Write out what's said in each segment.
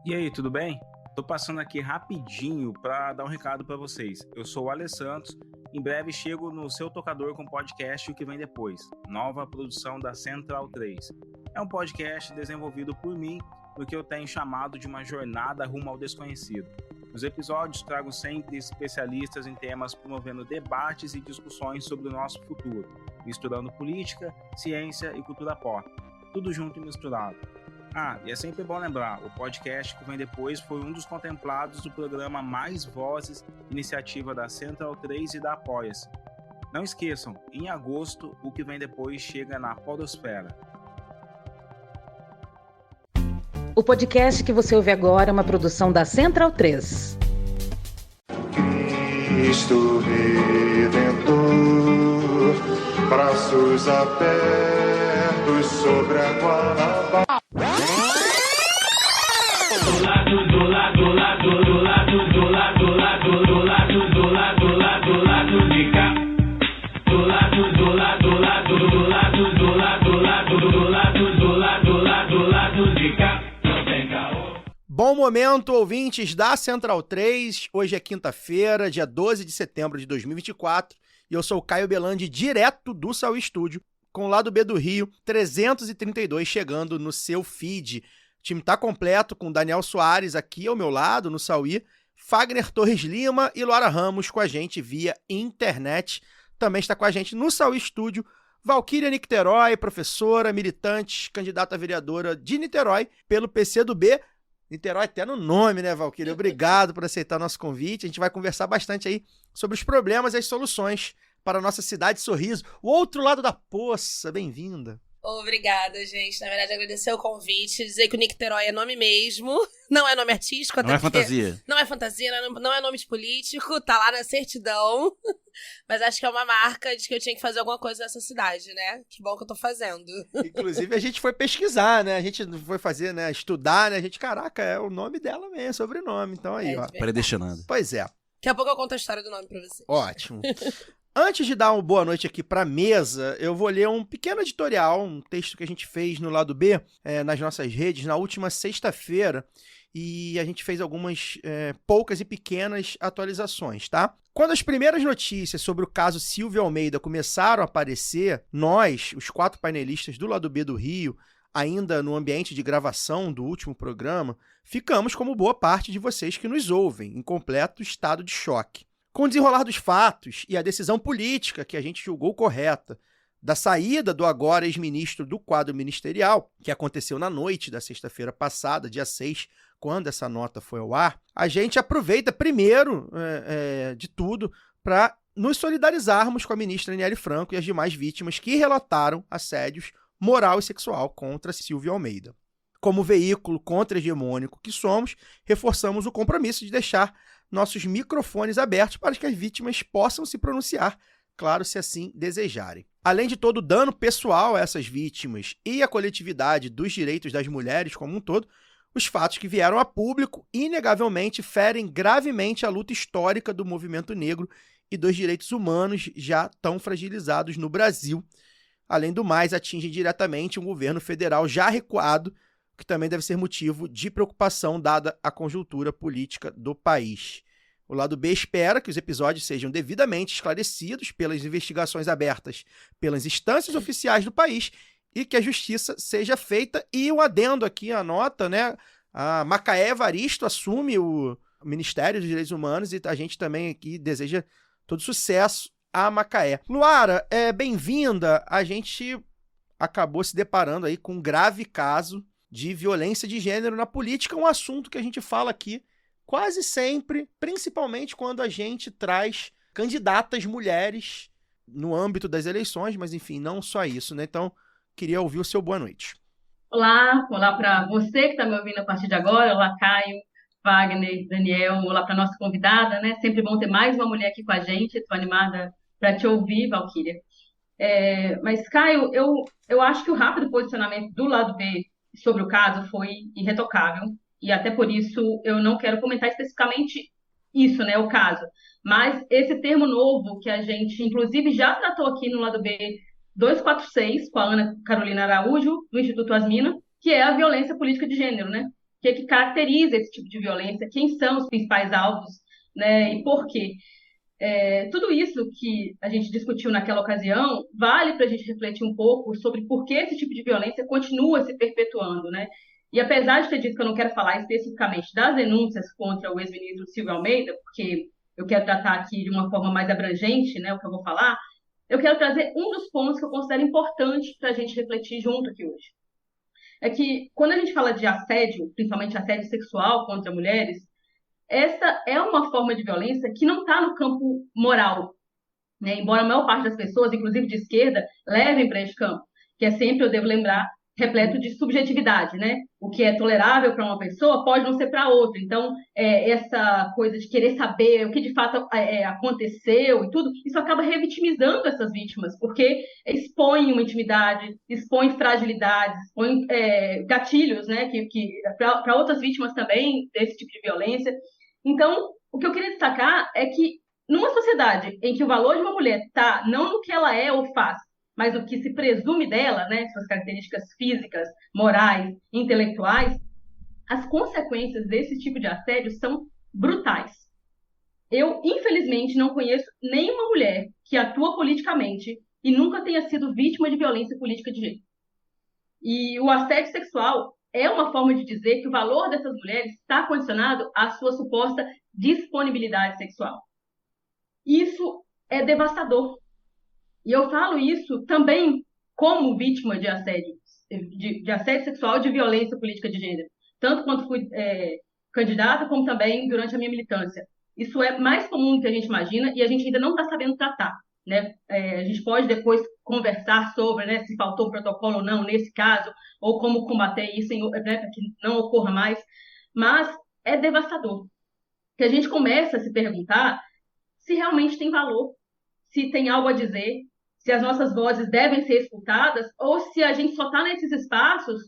E aí, tudo bem? Tô passando aqui rapidinho para dar um recado para vocês. Eu sou o Ale Santos. Em breve chego no seu tocador com o podcast O Que Vem Depois, nova produção da Central 3. É um podcast desenvolvido por mim, no que eu tenho chamado de uma jornada rumo ao desconhecido. Nos episódios trago sempre especialistas em temas promovendo debates e discussões sobre o nosso futuro, misturando política, ciência e cultura pop. Tudo junto e misturado. E é sempre bom lembrar, o podcast que vem depois foi um dos contemplados do programa Mais Vozes, iniciativa da Central 3 e da Apoia-se. Não esqueçam, em agosto, o que vem depois chega na podosfera. O podcast que você ouve agora é uma produção da Central 3. Cristo Redentor, braços abertos sobre a Guanabara. Bom momento, ouvintes da Central 3. Hoje é quinta-feira, dia 12 de setembro de 2024, e eu sou o Caio Belandi, direto do Sauí Estúdio, com o lado B do Rio, 332 chegando no seu feed. O time tá completo, com Daniel Soares aqui ao meu lado, no Sauí, Fagner Torres Lima e Luara Ramos com a gente via internet. Também está com a gente no Sauí Estúdio, Valquíria Nicterói, professora, militante, candidata a vereadora de Niterói pelo PCdoB. Niterói até no nome, né, Valquíria? Obrigado por aceitar nosso convite. A gente vai conversar bastante aí sobre os problemas e as soluções para a nossa cidade Sorriso. O outro lado da poça, bem-vinda. Obrigada, gente. Na verdade, agradecer o convite, dizer que o Nicterói é nome mesmo, não é nome artístico. Não é fantasia. Não é fantasia, não é nome de político, tá lá na certidão, mas acho que é uma marca de que eu tinha que fazer alguma coisa nessa cidade, né? Que bom que eu tô fazendo. Inclusive, a gente foi pesquisar, né? A gente foi fazer, né? Estudar, né? A gente, caraca, é o nome dela mesmo, sobrenome. Então aí, ó. Predestinado. Pois é. Daqui a pouco eu conto a história do nome pra vocês. Ótimo. Antes de dar uma boa noite aqui para a mesa, eu vou ler um pequeno editorial, um texto que a gente fez no lado B, nas nossas redes, na última sexta-feira, e a gente fez algumas poucas e pequenas atualizações, tá? Quando as primeiras notícias sobre o caso Silvio Almeida começaram a aparecer, nós, os 4 painelistas do lado B do Rio, ainda no ambiente de gravação do último programa, ficamos como boa parte de vocês que nos ouvem, em completo estado de choque. Com o desenrolar dos fatos e a decisão política que a gente julgou correta da saída do agora ex-ministro do quadro ministerial, que aconteceu na noite da sexta-feira passada, dia 6, quando essa nota foi ao ar, a gente aproveita primeiro de tudo para nos solidarizarmos com a ministra Aniele Franco e as demais vítimas que relataram assédios moral e sexual contra Silvio Almeida. Como veículo contra-hegemônico que somos, reforçamos o compromisso de deixar nossos microfones abertos para que as vítimas possam se pronunciar, claro, se assim desejarem. Além de todo o dano pessoal a essas vítimas e a coletividade dos direitos das mulheres como um todo, os fatos que vieram a público inegavelmente ferem gravemente a luta histórica do movimento negro e dos direitos humanos já tão fragilizados no Brasil. Além do mais, atingem diretamente um governo federal já recuado, que também deve ser motivo de preocupação dada a conjuntura política do país. O lado B espera que os episódios sejam devidamente esclarecidos pelas investigações abertas pelas instâncias oficiais do país e que a justiça seja feita. E um adendo aqui à nota, né? A Macaé Evaristo assume o Ministério dos Direitos Humanos e a gente também aqui deseja todo sucesso a Macaé. Luara, bem-vinda. A gente acabou se deparando aí com um grave caso de violência de gênero na política, um assunto que a gente fala aqui quase sempre, principalmente quando a gente traz candidatas mulheres no âmbito das eleições, mas enfim, não só isso, né? Então, queria ouvir o seu boa noite. Olá para você que está me ouvindo a partir de agora, olá Caio, Wagner, Daniel, olá para nossa convidada, né? Sempre bom ter mais uma mulher aqui com a gente, estou animada para te ouvir, Valquíria. Mas, Caio, eu acho que o rápido posicionamento do lado B sobre o caso foi irretocável, e até por isso eu não quero comentar especificamente isso, né, o caso. Mas esse termo novo que a gente, inclusive, já tratou aqui no lado B 246, com a Ana Carolina Araújo, do Instituto Asmina, que é a violência política de gênero, né? que caracteriza esse tipo de violência, quem são os principais alvos, né, e por quê. Tudo isso que a gente discutiu naquela ocasião vale para a gente refletir um pouco sobre por que esse tipo de violência continua se perpetuando, né? E apesar de ter dito que eu não quero falar especificamente das denúncias contra o ex-ministro Silvio Almeida, porque eu quero tratar aqui de uma forma mais abrangente, né, o que eu vou falar, eu quero trazer um dos pontos que eu considero importante para a gente refletir junto aqui hoje. É que quando a gente fala de assédio, principalmente assédio sexual contra mulheres, essa é uma forma de violência que não está no campo moral, né? Embora a maior parte das pessoas, inclusive de esquerda, levem para esse campo, que é sempre, eu devo lembrar, repleto de subjetividade, né? O que é tolerável para uma pessoa pode não ser para outra. Então, essa coisa de querer saber o que de fato aconteceu e tudo, isso acaba revitimizando essas vítimas, porque expõe uma intimidade, expõe fragilidades, expõe gatilhos, né? Para outras vítimas também desse tipo de violência. Então, o que eu queria destacar é que numa sociedade em que o valor de uma mulher está não no que ela é ou faz, mas no que se presume dela, né, suas características físicas, morais, intelectuais, as consequências desse tipo de assédio são brutais. Eu, infelizmente, não conheço nenhuma mulher que atua politicamente e nunca tenha sido vítima de violência política de gênero. E o assédio sexual é uma forma de dizer que o valor dessas mulheres está condicionado à sua suposta disponibilidade sexual. Isso é devastador. E eu falo isso também como vítima de assédio sexual e de violência política de gênero. Tanto quando fui candidata, como também durante a minha militância. Isso é mais comum do que a gente imagina e a gente ainda não está sabendo tratar, né? A gente pode depois conversar sobre, né, se faltou protocolo ou não nesse caso, ou como combater isso, né, para que não ocorra mais. Mas é devastador. Que a gente começa a se perguntar se realmente tem valor, se tem algo a dizer, se as nossas vozes devem ser escutadas, ou se a gente só está nesses espaços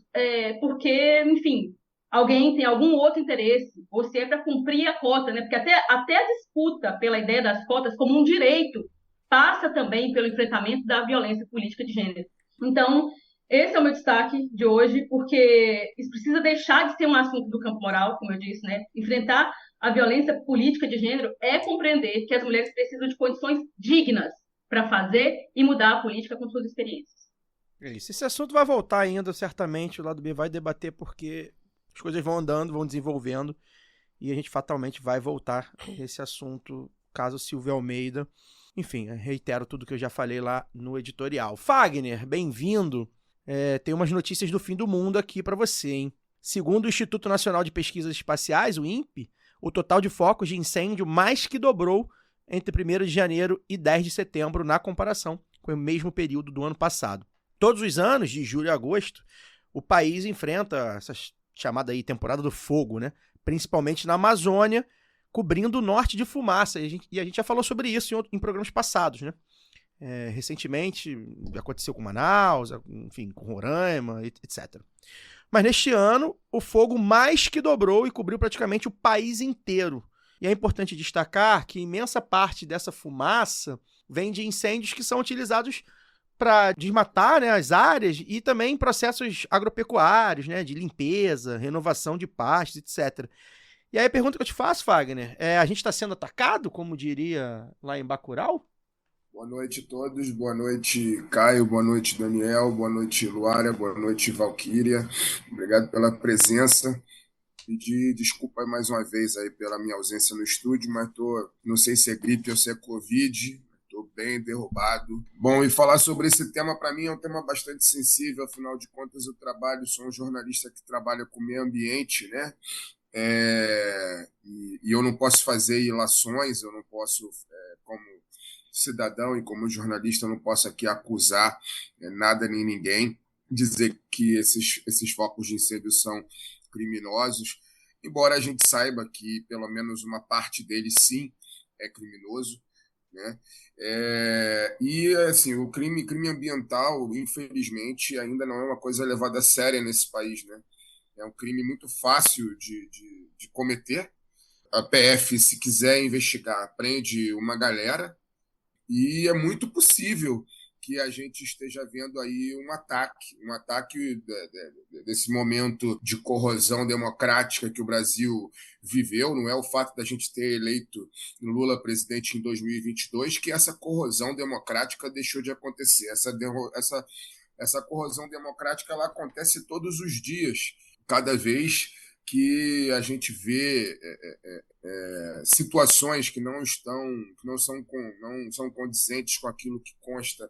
porque, enfim, alguém tem algum outro interesse, ou se é para cumprir a cota, né? Porque até a disputa pela ideia das cotas como um direito passa também pelo enfrentamento da violência política de gênero. Então, esse é o meu destaque de hoje, porque isso precisa deixar de ser um assunto do campo moral, como eu disse, né? Enfrentar a violência política de gênero é compreender que as mulheres precisam de condições dignas para fazer e mudar a política com suas experiências. É isso. Esse assunto vai voltar ainda, certamente, o lado B vai debater, porque as coisas vão andando, vão desenvolvendo, e a gente fatalmente vai voltar a esse assunto, caso Silvio Almeida. Enfim, reitero tudo que eu já falei lá no editorial. Fagner, bem-vindo. Tem umas notícias do fim do mundo aqui para você, hein? Segundo o Instituto Nacional de Pesquisas Espaciais, o INPE, o total de focos de incêndio mais que dobrou entre 1º de janeiro e 10 de setembro, na comparação com o mesmo período do ano passado. Todos os anos, de julho a agosto, o país enfrenta essa chamada aí temporada do fogo, né? Principalmente na Amazônia, cobrindo o norte de fumaça. E a gente já falou sobre isso em programas passados, né? Recentemente, aconteceu com Manaus, enfim, com Roraima, etc. Mas neste ano, o fogo mais que dobrou e cobriu praticamente o país inteiro. E é importante destacar que imensa parte dessa fumaça vem de incêndios que são utilizados para desmatar, né, as áreas e também processos agropecuários, né, de limpeza, renovação de pastos, etc. E aí a pergunta que eu te faço, Fagner, a gente está sendo atacado, como diria lá em Bacurau? Boa noite a todos, boa noite Caio, boa noite Daniel, boa noite Luara, boa noite Valquíria, obrigado pela presença. Pedir desculpa mais uma vez aí pela minha ausência no estúdio, mas não sei se é gripe ou se é Covid, estou bem derrubado. Bom, e falar sobre esse tema para mim é um tema bastante sensível, afinal de contas sou um jornalista que trabalha com meio ambiente, né? E eu não posso fazer ilações, eu não posso, como cidadão e como jornalista, eu não posso aqui acusar nada nem ninguém, dizer que esses focos de incêndio são criminosos, embora a gente saiba que pelo menos uma parte deles sim é criminoso, né? E assim, o crime ambiental, infelizmente, ainda não é uma coisa levada a sério nesse país, né? É um crime muito fácil de cometer. A PF, se quiser investigar, prende uma galera, e é muito possível que a gente esteja vendo aí um ataque desse momento de corrosão democrática que o Brasil viveu. Não é o fato da gente ter eleito Lula presidente em 2022 que essa corrosão democrática deixou de acontecer. Essa corrosão democrática ela acontece todos os dias, cada vez que a gente vê situações que não são condizentes com aquilo que consta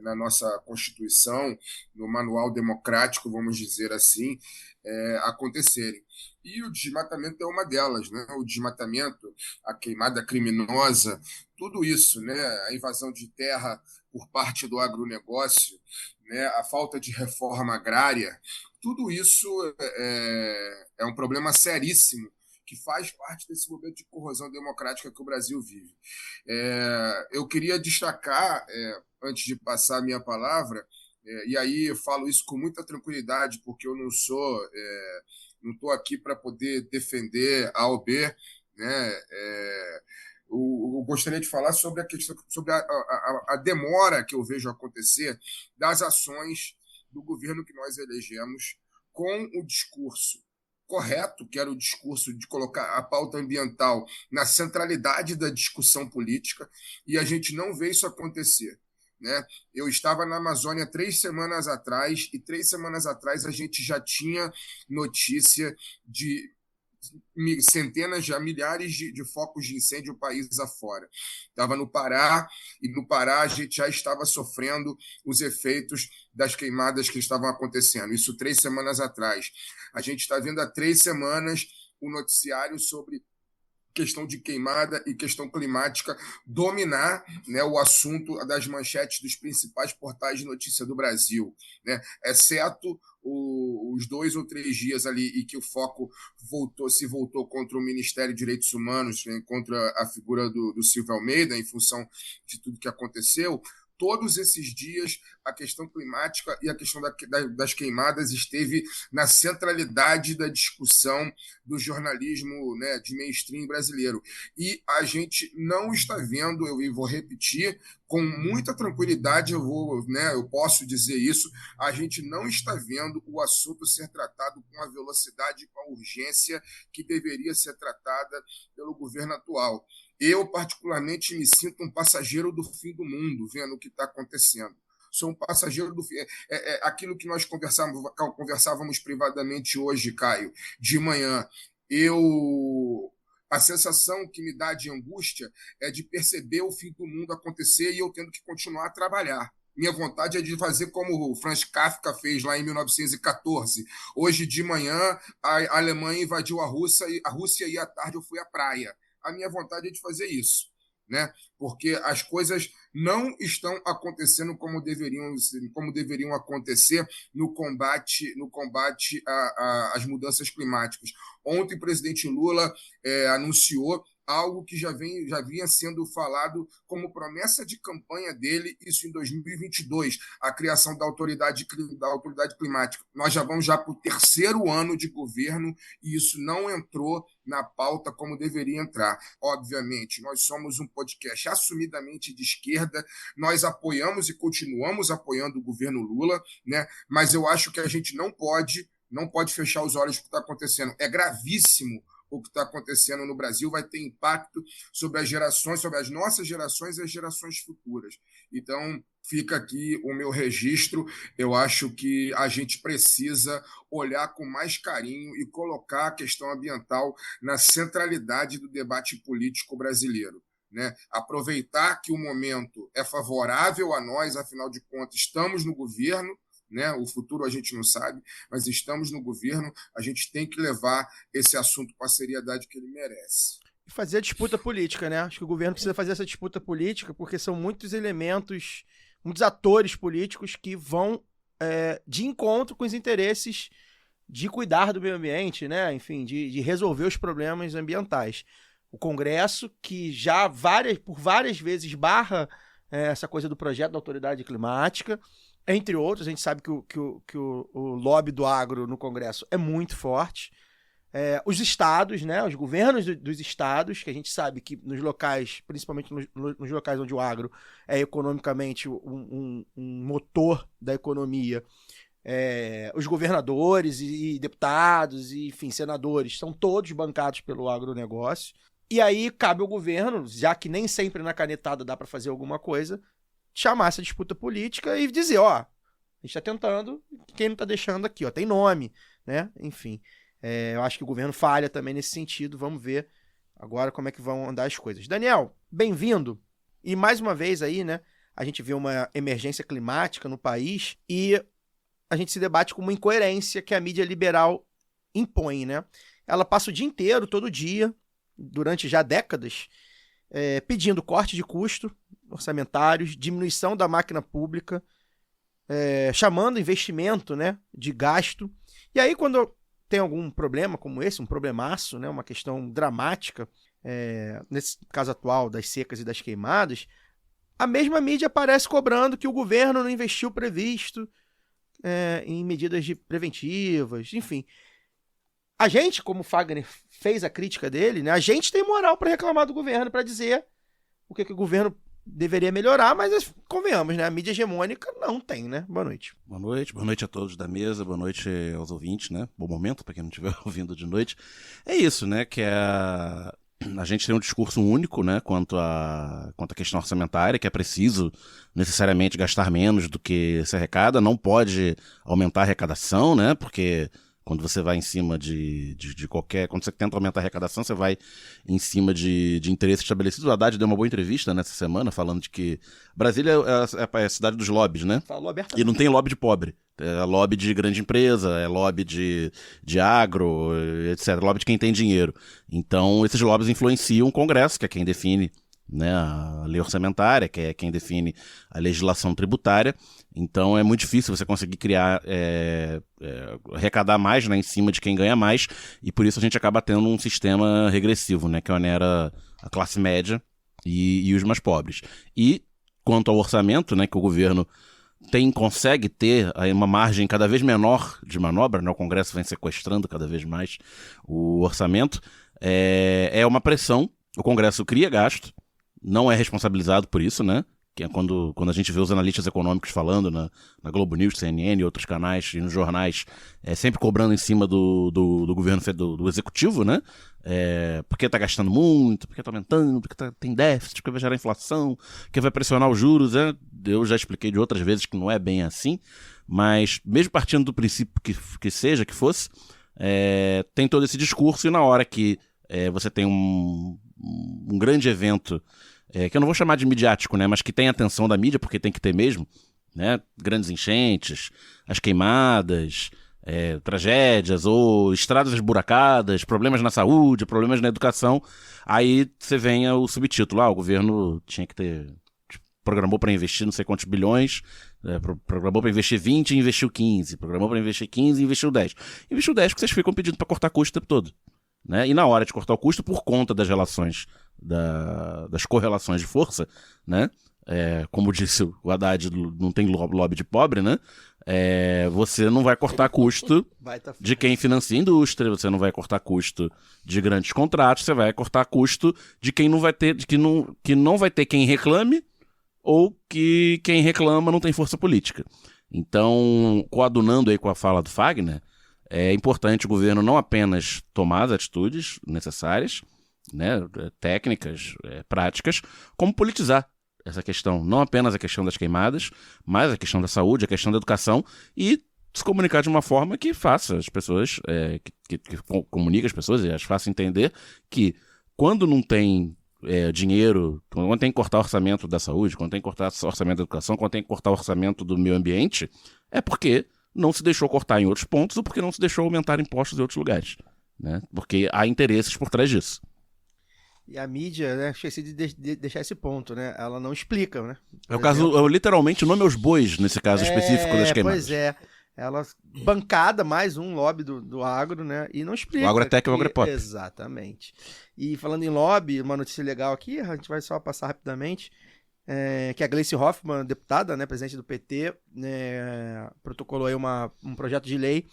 na nossa Constituição, no manual democrático, vamos dizer assim, acontecerem. E o desmatamento é uma delas, né? O desmatamento, a queimada criminosa, tudo isso, né? A invasão de terra por parte do agronegócio, né? A falta de reforma agrária, tudo isso é um problema seríssimo que faz parte desse momento de corrosão democrática que o Brasil vive. Eu queria destacar, antes de passar a minha palavra, e aí eu falo isso com muita tranquilidade, porque eu não estou aqui para poder defender A ou B, né? Eu gostaria de falar sobre a questão, sobre a demora que eu vejo acontecer das ações do governo que nós elegemos com o discurso correto, que era o discurso de colocar a pauta ambiental na centralidade da discussão política, e a gente não vê isso acontecer, né? Eu estava na Amazônia 3 semanas atrás, e 3 semanas atrás a gente já tinha notícia de centenas, já milhares de focos de incêndio o país afora. Estava no Pará, e no Pará a gente já estava sofrendo os efeitos das queimadas que estavam acontecendo. Isso 3 semanas atrás. A gente está vendo há 3 semanas o noticiário sobre questão de queimada e questão climática dominar, né, o assunto das manchetes dos principais portais de notícia do Brasil, né, exceto os 2 ou 3 dias ali e que o foco se voltou contra o Ministério de Direitos Humanos, né, contra a figura do Silvio Almeida, em função de tudo que aconteceu. Todos esses dias, a questão climática e a questão das queimadas esteve na centralidade da discussão do jornalismo, né, de mainstream brasileiro. E a gente não está vendo, eu vou repetir, com muita tranquilidade, eu posso dizer isso, a gente não está vendo o assunto ser tratado com a velocidade e com a urgência que deveria ser tratada pelo governo atual. Eu, particularmente, me sinto um passageiro do fim do mundo, vendo o que está acontecendo. Sou um passageiro do fim. Aquilo que nós conversávamos privadamente hoje, Caio, de manhã. A sensação que me dá de angústia é de perceber o fim do mundo acontecer e eu tendo que continuar a trabalhar. Minha vontade é de fazer como o Franz Kafka fez lá em 1914. Hoje de manhã, a Alemanha invadiu a Rússia e à tarde eu fui à praia. A minha vontade é de fazer isso, né? Porque as coisas não estão acontecendo como deveriam acontecer no combate às mudanças climáticas. Ontem o presidente Lula anunciou algo que já vinha sendo falado como promessa de campanha dele, isso em 2022, a criação da autoridade climática. Nós já vamos para o 3º ano de governo e isso não entrou na pauta como deveria entrar. Obviamente, nós somos um podcast assumidamente de esquerda, nós apoiamos e continuamos apoiando o governo Lula, né? Mas eu acho que a gente não pode fechar os olhos para o que está acontecendo. É gravíssimo o que está acontecendo no Brasil, vai ter impacto sobre as gerações, sobre as nossas gerações e as gerações futuras. Então, fica aqui o meu registro. Eu acho que a gente precisa olhar com mais carinho e colocar a questão ambiental na centralidade do debate político brasileiro, né? Aproveitar que o momento é favorável a nós, afinal de contas, estamos no governo, né? O futuro a gente não sabe, mas estamos no governo, a gente tem que levar esse assunto com a seriedade que ele merece. E fazer a disputa política, né? Acho que o governo precisa fazer essa disputa política, porque são muitos elementos, muitos atores políticos que vão de encontro com os interesses de cuidar do meio ambiente, né? Enfim, de resolver os problemas ambientais. O Congresso, que já por várias vezes barra essa coisa do projeto da autoridade climática, entre outros, a gente sabe que o lobby do agro no Congresso é muito forte. os estados, né, os governos dos estados, que a gente sabe que nos locais, principalmente nos locais onde o agro é economicamente um motor da economia, os governadores e deputados e, enfim, senadores, são todos bancados pelo agronegócio. E aí cabe ao governo, já que nem sempre na canetada dá para fazer alguma coisa, chamar essa disputa política e dizer, ó, a gente tá tentando, quem não tá deixando aqui, ó, tem nome, né? Enfim, eu acho que o governo falha também nesse sentido, vamos ver agora como é que vão andar as coisas. Daniel, bem-vindo. E mais uma vez aí, né, a gente vê uma emergência climática no país e a gente se debate com uma incoerência que a mídia liberal impõe, né? Ela passa o dia inteiro, todo dia, durante já décadas, pedindo corte de custo orçamentários, diminuição da máquina pública, chamando investimento, né, de gasto. E aí, quando tem algum problema como esse, um problemaço, né, uma questão dramática, nesse caso atual das secas e das queimadas, a mesma mídia aparece cobrando que o governo não investiu previsto em medidas preventivas, enfim. A gente, como o Fagner fez a crítica dele, né, a gente tem moral para reclamar do governo, para dizer o que o governo deveria melhorar, mas convenhamos, né, a mídia hegemônica não tem, né? Boa noite. Boa noite a todos da mesa, boa noite aos ouvintes, né? Bom momento para quem não estiver ouvindo de noite. É isso, né, que a gente tem um discurso único, né, quanto à questão orçamentária, que é preciso necessariamente gastar menos do que se arrecada, não pode aumentar a arrecadação, né, porque quando você vai em cima de qualquer... Quando você tenta aumentar a arrecadação, você vai em cima de interesses estabelecidos. O Haddad deu uma boa entrevista nessa semana, falando de que Brasília é a cidade dos lobbies, né? Falou abertamente. E não tem lobby de pobre. É lobby de grande empresa, é lobby de agro, etc. Lobby de quem tem dinheiro. Então, esses lobbies influenciam o Congresso, que é quem define, né, a lei orçamentária, que é quem define a legislação tributária. Então é muito difícil você conseguir criar, arrecadar mais, né, em cima de quem ganha mais, e por isso a gente acaba tendo um sistema regressivo, né, que onera a classe média e os mais pobres. E quanto ao orçamento, né, que o governo consegue ter aí uma margem cada vez menor de manobra, né, o Congresso vem sequestrando cada vez mais o orçamento, é uma pressão, o Congresso cria gasto, não é responsabilizado por isso, né? Que é quando a gente vê os analistas econômicos falando na Globo News, CNN e outros canais e nos jornais, sempre cobrando em cima do governo, do executivo, né? Porque tá gastando muito, porque tá aumentando, porque tem déficit, porque vai gerar inflação, porque vai pressionar os juros, né? Eu já expliquei de outras vezes que não é bem assim, mas mesmo partindo do princípio que fosse, tem todo esse discurso, e na hora que você tem um grande evento, que eu não vou chamar de midiático, né, mas que tem atenção da mídia, porque tem que ter mesmo, né, grandes enchentes, as queimadas, tragédias, ou estradas esburacadas, problemas na saúde, problemas na educação, aí você vem o subtítulo, o governo tinha que ter, programou para investir não sei quantos bilhões, programou para investir 20 e investiu 15, programou para investir 15 e investiu 10. Investiu 10 porque vocês ficam pedindo para cortar custo o tempo todo. Né? E na hora de cortar o custo, por conta das relações, das correlações de força, né? Como disse o Haddad, não tem lobby de pobre, né? Você não vai cortar custo de quem financia a indústria, você não vai cortar custo de grandes contratos, você vai cortar custo de quem não vai ter, que não vai ter quem reclame, ou que quem reclama não tem força política. Então, coadunando aí com a fala do Fagner, é importante o governo não apenas tomar as atitudes necessárias, né, técnicas, práticas, como politizar essa questão. Não apenas a questão das queimadas, mas a questão da saúde, a questão da educação, e se comunicar de uma forma que faça as pessoas, que comunique as pessoas e as faça entender que quando não tem dinheiro, quando tem que cortar o orçamento da saúde, quando tem que cortar o orçamento da educação, quando tem que cortar o orçamento do meio ambiente, é porque não se deixou cortar em outros pontos ou porque não se deixou aumentar impostos em outros lugares, né? Porque há interesses por trás disso. E a mídia, né, esqueci de deixar esse ponto, né? Ela não explica, né? É o caso, literalmente, o nome aos bois, nesse caso específico das queimadas. Pois é. Ela bancada, mais um lobby do agro, né? E não explica. O agro é tech e o agro é pop. Exatamente. E falando em lobby, uma notícia legal aqui, a gente vai só passar rapidamente, que a Gleice Hoffmann, deputada, né, presidente do PT, protocolou aí um projeto de lei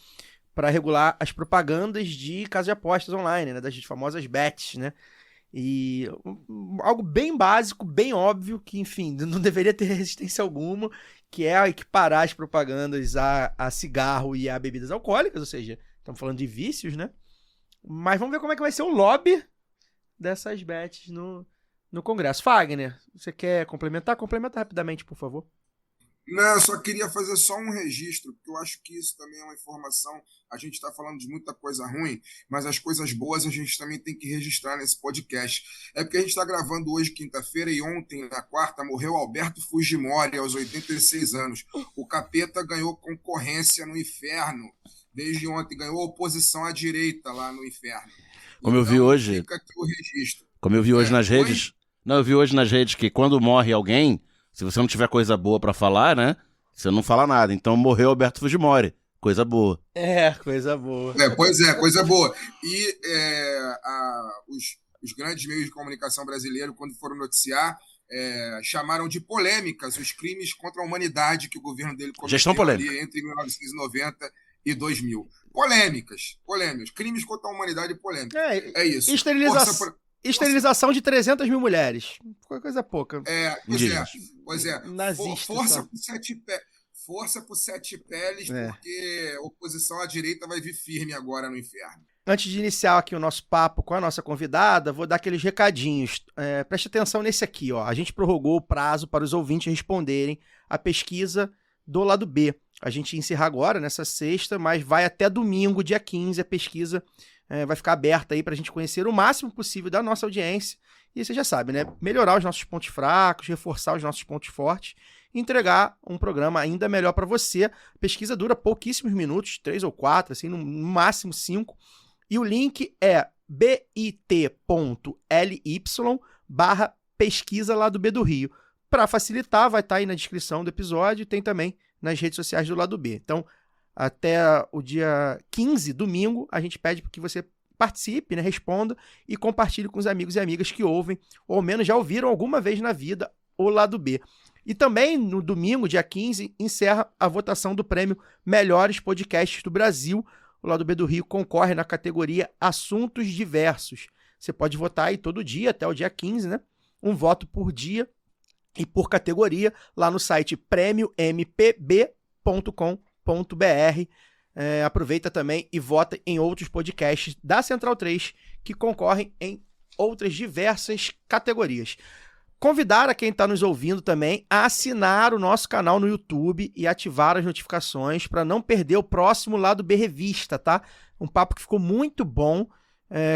para regular as propagandas de casas de apostas online, né, das famosas bets, né? E algo bem básico, bem óbvio, que, enfim, não deveria ter resistência alguma, que é equiparar as propagandas a cigarro e a bebidas alcoólicas, ou seja, estamos falando de vícios, né? Mas vamos ver como é que vai ser o lobby dessas bets no Congresso. Fagner, você quer complementar? Complementa rapidamente, por favor. Não, eu só queria fazer só um registro, porque eu acho que isso também é uma informação. A gente está falando de muita coisa ruim, mas as coisas boas a gente também tem que registrar nesse podcast. É porque a gente está gravando hoje, quinta-feira, e ontem, na quarta, morreu Alberto Fujimori, aos 86 anos. O capeta ganhou concorrência no inferno. Desde ontem, ganhou oposição à direita lá no inferno. Como eu vi hoje. Fica aqui o registro. Como eu vi hoje nas redes. Não, eu vi hoje nas redes que quando morre alguém, se você não tiver coisa boa pra falar, né? Você não fala nada. Então morreu Alberto Fujimori. Coisa boa. Coisa boa. Pois é, coisa boa. E os grandes meios de comunicação brasileiros, quando foram noticiar, chamaram de polêmicas os crimes contra a humanidade que o governo dele cometeu ali entre 1990 e 2000. Polêmicas. Crimes contra a humanidade e polêmicas. É isso. Esterilização de 300 mil mulheres. Coisa pouca. Pois é. Nazista, força por 7 peles, porque oposição à direita vai vir firme agora no inferno. Antes de iniciar aqui o nosso papo com a nossa convidada, vou dar aqueles recadinhos. Preste atenção nesse aqui, ó. A gente prorrogou o prazo para os ouvintes responderem a pesquisa do lado B. A gente encerra agora, nessa sexta, mas vai até domingo, dia 15, a pesquisa vai ficar aberta aí para a gente conhecer o máximo possível da nossa audiência. E você já sabe, né? Melhorar os nossos pontos fracos, reforçar os nossos pontos fortes e entregar um programa ainda melhor para você. A pesquisa dura pouquíssimos minutos, 3 ou 4, assim, no máximo 5. E o link é bit.ly/pesquisa lá do B do Rio. Para facilitar, vai estar aí na descrição do episódio e tem também nas redes sociais do lado B. Então, até o dia 15, domingo, a gente pede que você participe, né, responda e compartilhe com os amigos e amigas que ouvem, ou ao menos já ouviram alguma vez na vida, o lado B. E também, no domingo, dia 15, encerra a votação do prêmio Melhores Podcasts do Brasil. O Lado B do Rio concorre na categoria Assuntos Diversos. Você pode votar aí todo dia, até o dia 15, né? Um voto por dia e por categoria, lá no site prêmiompb.com.br. Aproveita também e vota em outros podcasts da Central 3 que concorrem em outras diversas categorias. Convidar a quem está nos ouvindo também a assinar o nosso canal no YouTube e ativar as notificações para não perder o próximo Lado B Revista, tá? Um papo que ficou muito bom,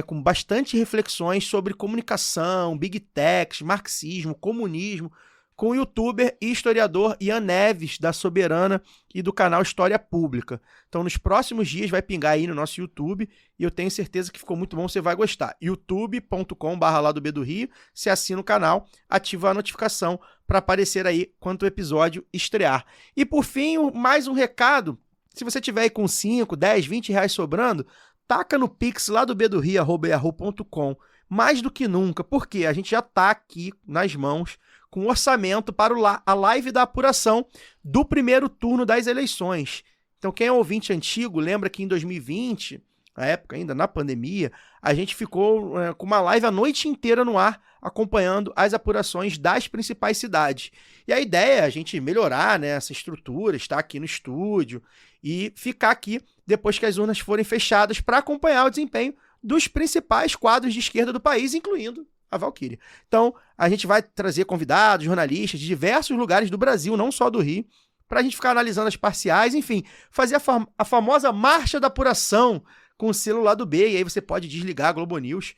com bastante reflexões sobre comunicação, big techs, marxismo, comunismo, com o youtuber e historiador Ian Neves, da Soberana e do canal História Pública. Então, nos próximos dias vai pingar aí no nosso YouTube e eu tenho certeza que ficou muito bom, você vai gostar. youtube.com/Lado B do Rio, você assina o canal, ativa a notificação para aparecer aí quando o episódio estrear. E por fim, mais um recado, se você tiver aí com 5, 10, 20 reais sobrando, taca no Pix lá do bedoria@yahoo.com. Mais do que nunca, porque a gente já está aqui nas mãos com um orçamento para a live da apuração do primeiro turno das eleições. Então, quem é ouvinte antigo, lembra que em 2020, na época ainda, na pandemia, a gente ficou com uma live a noite inteira no ar, acompanhando as apurações das principais cidades. E a ideia é a gente melhorar, né, essa estrutura, estar aqui no estúdio e ficar aqui depois que as urnas forem fechadas para acompanhar o desempenho dos principais quadros de esquerda do país, incluindo a Valquíria. Então, a gente vai trazer convidados, jornalistas de diversos lugares do Brasil, não só do Rio, para a gente ficar analisando as parciais, enfim, fazer a famosa marcha da apuração com o selo lá do B, e aí você pode desligar a Globo News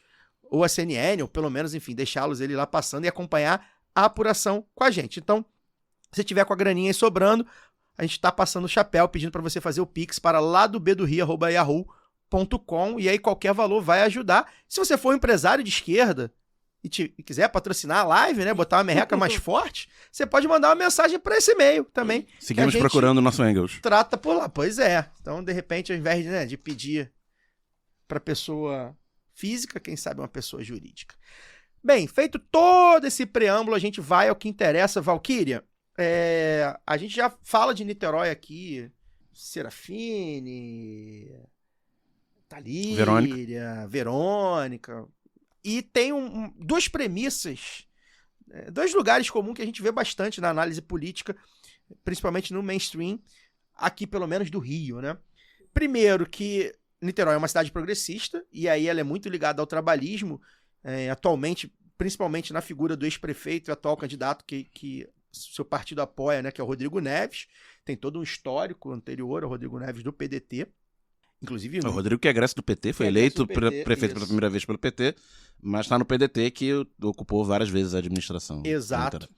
ou a CNN, ou pelo menos, enfim, deixá-los ele lá passando e acompanhar a apuração com a gente. Então, se tiver com a graninha aí sobrando, a gente está passando o chapéu, pedindo para você fazer o Pix para ladobedorio@yahoo.com, e aí qualquer valor vai ajudar. Se você for um empresário de esquerda e quiser patrocinar a live, né, botar uma merreca mais forte, você pode mandar uma mensagem para esse e-mail também. Seguimos procurando o nosso Engels. Trata por lá, pois é. Então, de repente, ao invés de pedir para pessoa física, quem sabe uma pessoa jurídica. Bem, feito todo esse preâmbulo, a gente vai ao que interessa. Valquíria, a gente já fala de Niterói aqui Serafine, Thalíria, Verônica. E tem duas premissas, dois lugares comuns que a gente vê bastante na análise política, principalmente no mainstream, aqui pelo menos do Rio, né? Primeiro que Niterói é uma cidade progressista, e aí ela é muito ligada ao trabalhismo, atualmente, principalmente na figura do ex-prefeito e atual candidato que seu partido apoia, né, que é o Rodrigo Neves. Tem todo um histórico anterior ao Rodrigo Neves do PDT. Inclusive, o Rodrigo, que é egresso do PT, foi eleito prefeito pela primeira vez pelo PT, mas está no PDT, que ocupou várias vezes a administração. Exato.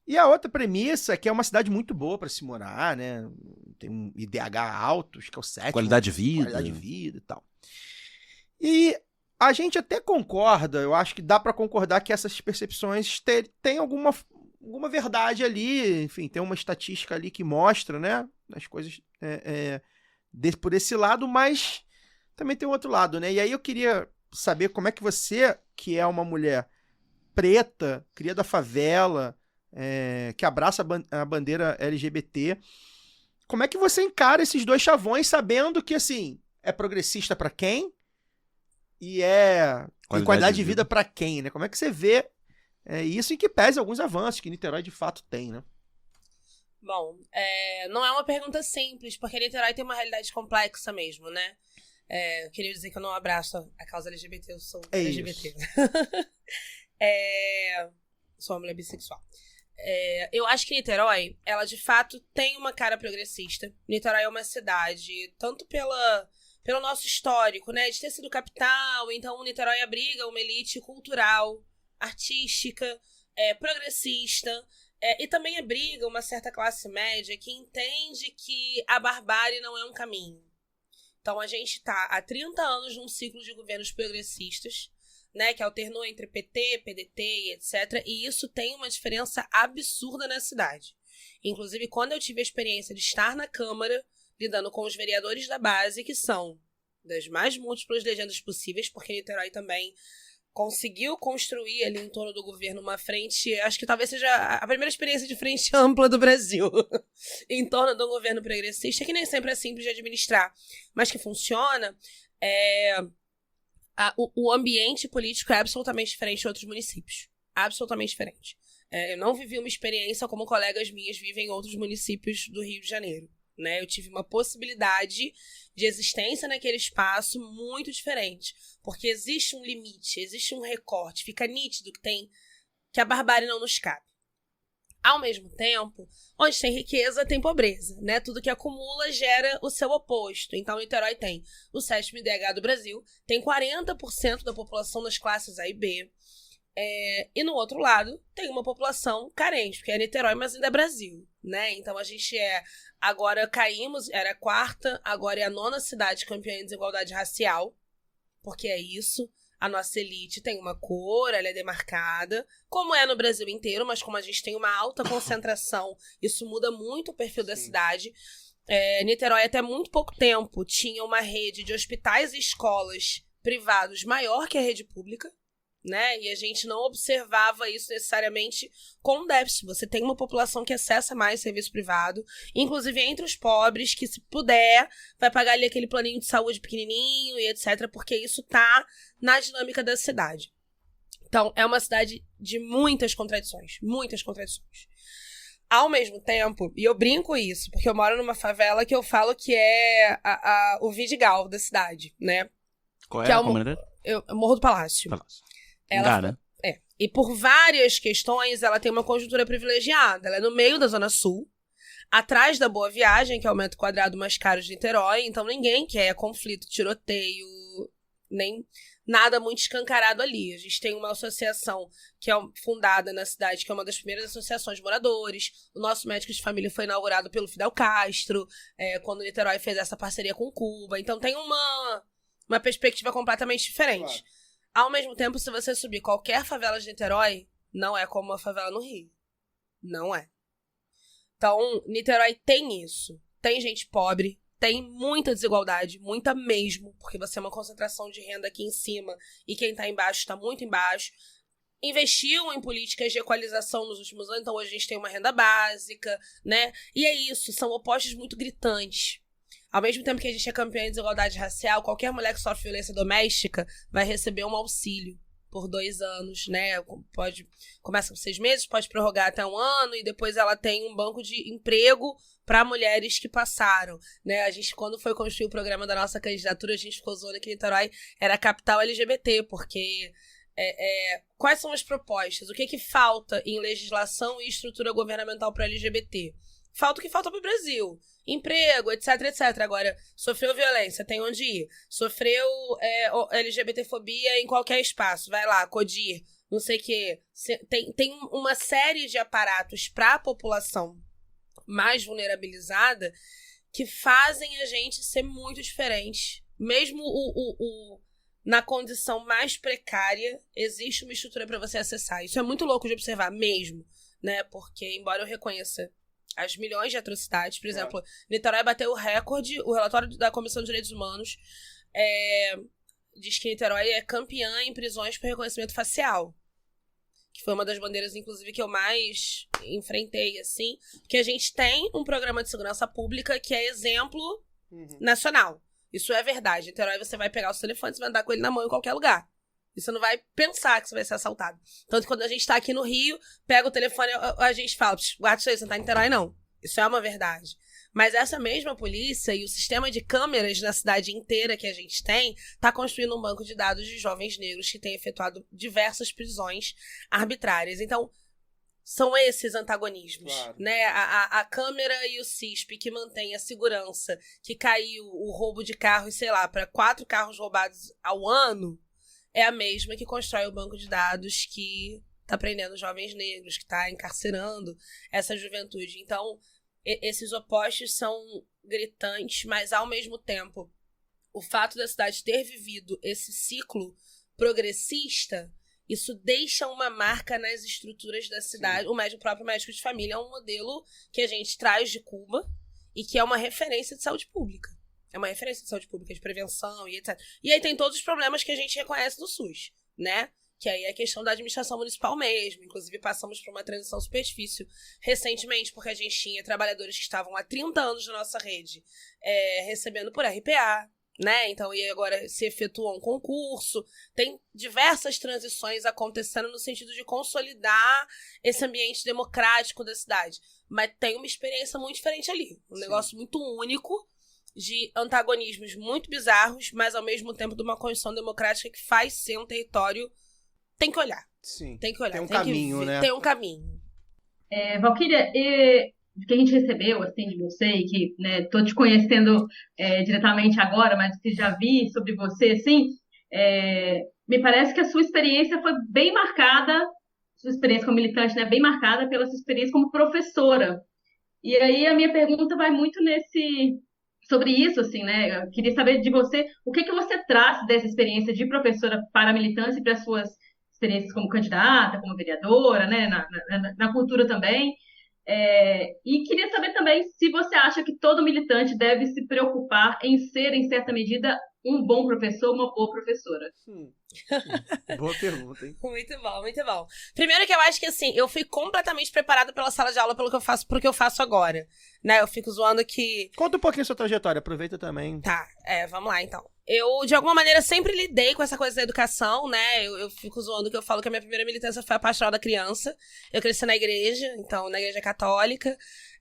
E a outra premissa é que é uma cidade muito boa para se morar, né? Tem um IDH alto, acho que é o 7º. Qualidade de vida. Qualidade de vida e tal. E a gente até concorda, eu acho que dá para concordar que essas percepções têm alguma verdade ali, enfim, tem uma estatística ali que mostra, né? As coisas por esse lado, mas também tem um outro lado, né? E aí eu queria saber como é que você, que é uma mulher preta, cria da favela, que abraça a bandeira LGBT, como é que você encara esses dois chavões, sabendo que, assim, é progressista para quem e qualidade de vida para quem, né? Como é que você vê isso, em que pese alguns avanços que Niterói de fato tem, né? Bom, não é uma pergunta simples, porque Niterói tem uma realidade complexa mesmo, né? Eu queria dizer que eu não abraço a causa LGBT, eu sou LGBT. Sou uma mulher bissexual. Eu acho que Niterói, ela de fato tem uma cara progressista. Niterói é uma cidade, tanto pelo nosso histórico, né, de ter sido capital, então Niterói abriga uma elite cultural, artística, progressista, e também abriga uma certa classe média que entende que a barbárie não é um caminho. Então a gente está há 30 anos num ciclo de governos progressistas, né, que alternou entre PT, PDT e etc. E isso tem uma diferença absurda na cidade. Inclusive, quando eu tive a experiência de estar na Câmara, lidando com os vereadores da base, que são das mais múltiplas legendas possíveis, porque Niterói também conseguiu construir ali em torno do governo uma frente, acho que talvez seja a primeira experiência de frente ampla do Brasil, em torno de um governo progressista, que nem sempre é simples de administrar, mas que funciona. O ambiente político é absolutamente diferente de outros municípios. Absolutamente diferente. Eu não vivi uma experiência como colegas minhas vivem em outros municípios do Rio de Janeiro, né? Eu tive uma possibilidade de existência naquele espaço muito diferente, porque existe um limite, existe um recorte, fica nítido que a barbárie não nos cabe. Ao mesmo tempo, onde tem riqueza, tem pobreza, né? Tudo que acumula gera o seu oposto. Então, Niterói tem o 7º IDH do Brasil, tem 40% da população das classes A e B, e no outro lado tem uma população carente, porque é Niterói, mas ainda é Brasil, né? Então a gente agora caímos, era a 4ª, agora é a 9ª cidade campeã em desigualdade racial, porque é isso. A nossa elite tem uma cor, ela é demarcada, como é no Brasil inteiro, mas como a gente tem uma alta concentração, isso muda muito o perfil da cidade. Niterói, até muito pouco tempo, tinha uma rede de hospitais e escolas privados maior que a rede pública, né? E a gente não observava isso necessariamente com déficit. Você tem uma população que acessa mais serviço privado, inclusive entre os pobres, que se puder, vai pagar ali aquele planinho de saúde pequenininho e etc, porque isso tá na dinâmica da cidade. Então, é uma cidade de muitas contradições, muitas contradições. Ao mesmo tempo, e eu brinco isso, porque eu moro numa favela que eu falo que é o Vidigal da cidade, né? Qual é a comunidade? Morro do Palácio. Ela, e por várias questões, ela tem uma conjuntura privilegiada. Ela é no meio da Zona Sul, atrás da Boa Viagem, que é o metro quadrado mais caro de Niterói. Então ninguém quer conflito, tiroteio, nem nada muito escancarado ali. A gente tem uma associação que é fundada na cidade, que é uma das primeiras associações de moradores. O nosso médico de família foi inaugurado pelo Fidel Castro, quando Niterói fez essa parceria com Cuba. Então tem uma perspectiva completamente diferente. Claro. Ao mesmo tempo, se você subir qualquer favela de Niterói, não é como uma favela no Rio. Não é. Então, Niterói tem isso. Tem gente pobre, tem muita desigualdade, muita mesmo, porque você é uma concentração de renda aqui em cima e quem tá embaixo tá muito embaixo. Investiu em políticas de equalização nos últimos anos, então hoje a gente tem uma renda básica, né? E é isso, são opostos muito gritantes. Ao mesmo tempo que a gente é campeã de desigualdade racial, qualquer mulher que sofre violência doméstica vai receber um auxílio por 2 anos, né? Começa com 6 meses, pode prorrogar até 1 ano, e depois ela tem um banco de emprego para mulheres que passaram, né? A gente, quando foi construir o programa da nossa candidatura, a gente ficou zoando que Niterói era a capital LGBT, porque quais são as propostas? O que falta em legislação e estrutura governamental para LGBT? Falta o que falta para o Brasil. Emprego, etc, etc. Agora, sofreu violência, tem onde ir. Sofreu LGBTfobia em qualquer espaço. Vai lá, CODIR, não sei o quê. Tem uma série de aparatos para a população mais vulnerabilizada que fazem a gente ser muito diferente. Mesmo na condição mais precária, existe uma estrutura para você acessar. Isso é muito louco de observar mesmo, né? Porque, embora eu reconheça as milhões de atrocidades, por exemplo, Niterói bateu o recorde, o relatório da Comissão de Direitos Humanos diz que Niterói é campeã em prisões por reconhecimento facial, que foi uma das bandeiras, inclusive, que eu mais enfrentei, assim, porque a gente tem um programa de segurança pública que é exemplo nacional. Isso é verdade. Em Niterói você vai pegar o seu telefone, você vai andar com ele na mão em qualquer lugar. E você não vai pensar que você vai ser assaltado. Tanto que quando a gente tá aqui no Rio, pega o telefone, a gente fala, guarda isso aí, você não tá em Niterói, não. Isso é uma verdade. Mas essa mesma polícia e o sistema de câmeras na cidade inteira que a gente tem, tá construindo um banco de dados de jovens negros que tem efetuado diversas prisões arbitrárias. Então, são esses antagonismos, claro, né? A Câmara e o CISP, que mantém a segurança, que caiu o roubo de carro, e sei lá, para 4 carros roubados ao ano, é a mesma que constrói o banco de dados que está prendendo jovens negros, que está encarcerando essa juventude. Então, esses opostos são gritantes, mas, ao mesmo tempo, o fato da cidade ter vivido esse ciclo progressista, isso deixa uma marca nas estruturas da cidade. Sim. O próprio médico de família é um modelo que a gente traz de Cuba e que é uma referência de saúde pública. É uma referência de saúde pública, de prevenção e etc. E aí tem todos os problemas que a gente reconhece do SUS, né? Que aí é a questão da administração municipal mesmo. Inclusive, passamos por uma transição super difícil recentemente, porque a gente tinha trabalhadores que estavam há 30 anos na nossa rede recebendo por RPA, né? Então, e agora se efetua um concurso. Tem diversas transições acontecendo no sentido de consolidar esse ambiente democrático da cidade. Mas tem uma experiência muito diferente ali. Um negócio muito único, de antagonismos muito bizarros, mas ao mesmo tempo de uma construção democrática que faz ser um território. Tem que olhar. Sim. Tem que olhar. Tem um caminho, né? Tem um caminho. Valquíria, que a gente recebeu, assim, de você, e que, né, tô te conhecendo diretamente agora, mas que já vi sobre você, assim, me parece que a sua experiência foi bem marcada, sua experiência como militante, né, bem marcada pela sua experiência como professora. E aí a minha pergunta vai muito sobre isso, assim, né? Eu queria saber de você, o que você traz dessa experiência de professora para a militância e para as suas experiências como candidata, como vereadora, né? Na cultura também. E queria saber também se você acha que todo militante deve se preocupar em ser, em certa medida, um bom professor, uma boa professora. Boa pergunta, hein? Muito bom, muito bom. Primeiro que eu acho que, assim, eu fui completamente preparada pela sala de aula pro que eu faço agora, né? Eu fico zoando que... Conta um pouquinho a sua trajetória, aproveita também. Tá, vamos lá, então. Eu, de alguma maneira, sempre lidei com essa coisa da educação, né? Eu fico zoando que eu falo que a minha primeira militância foi a pastoral da criança. Eu cresci na igreja, então, na igreja católica.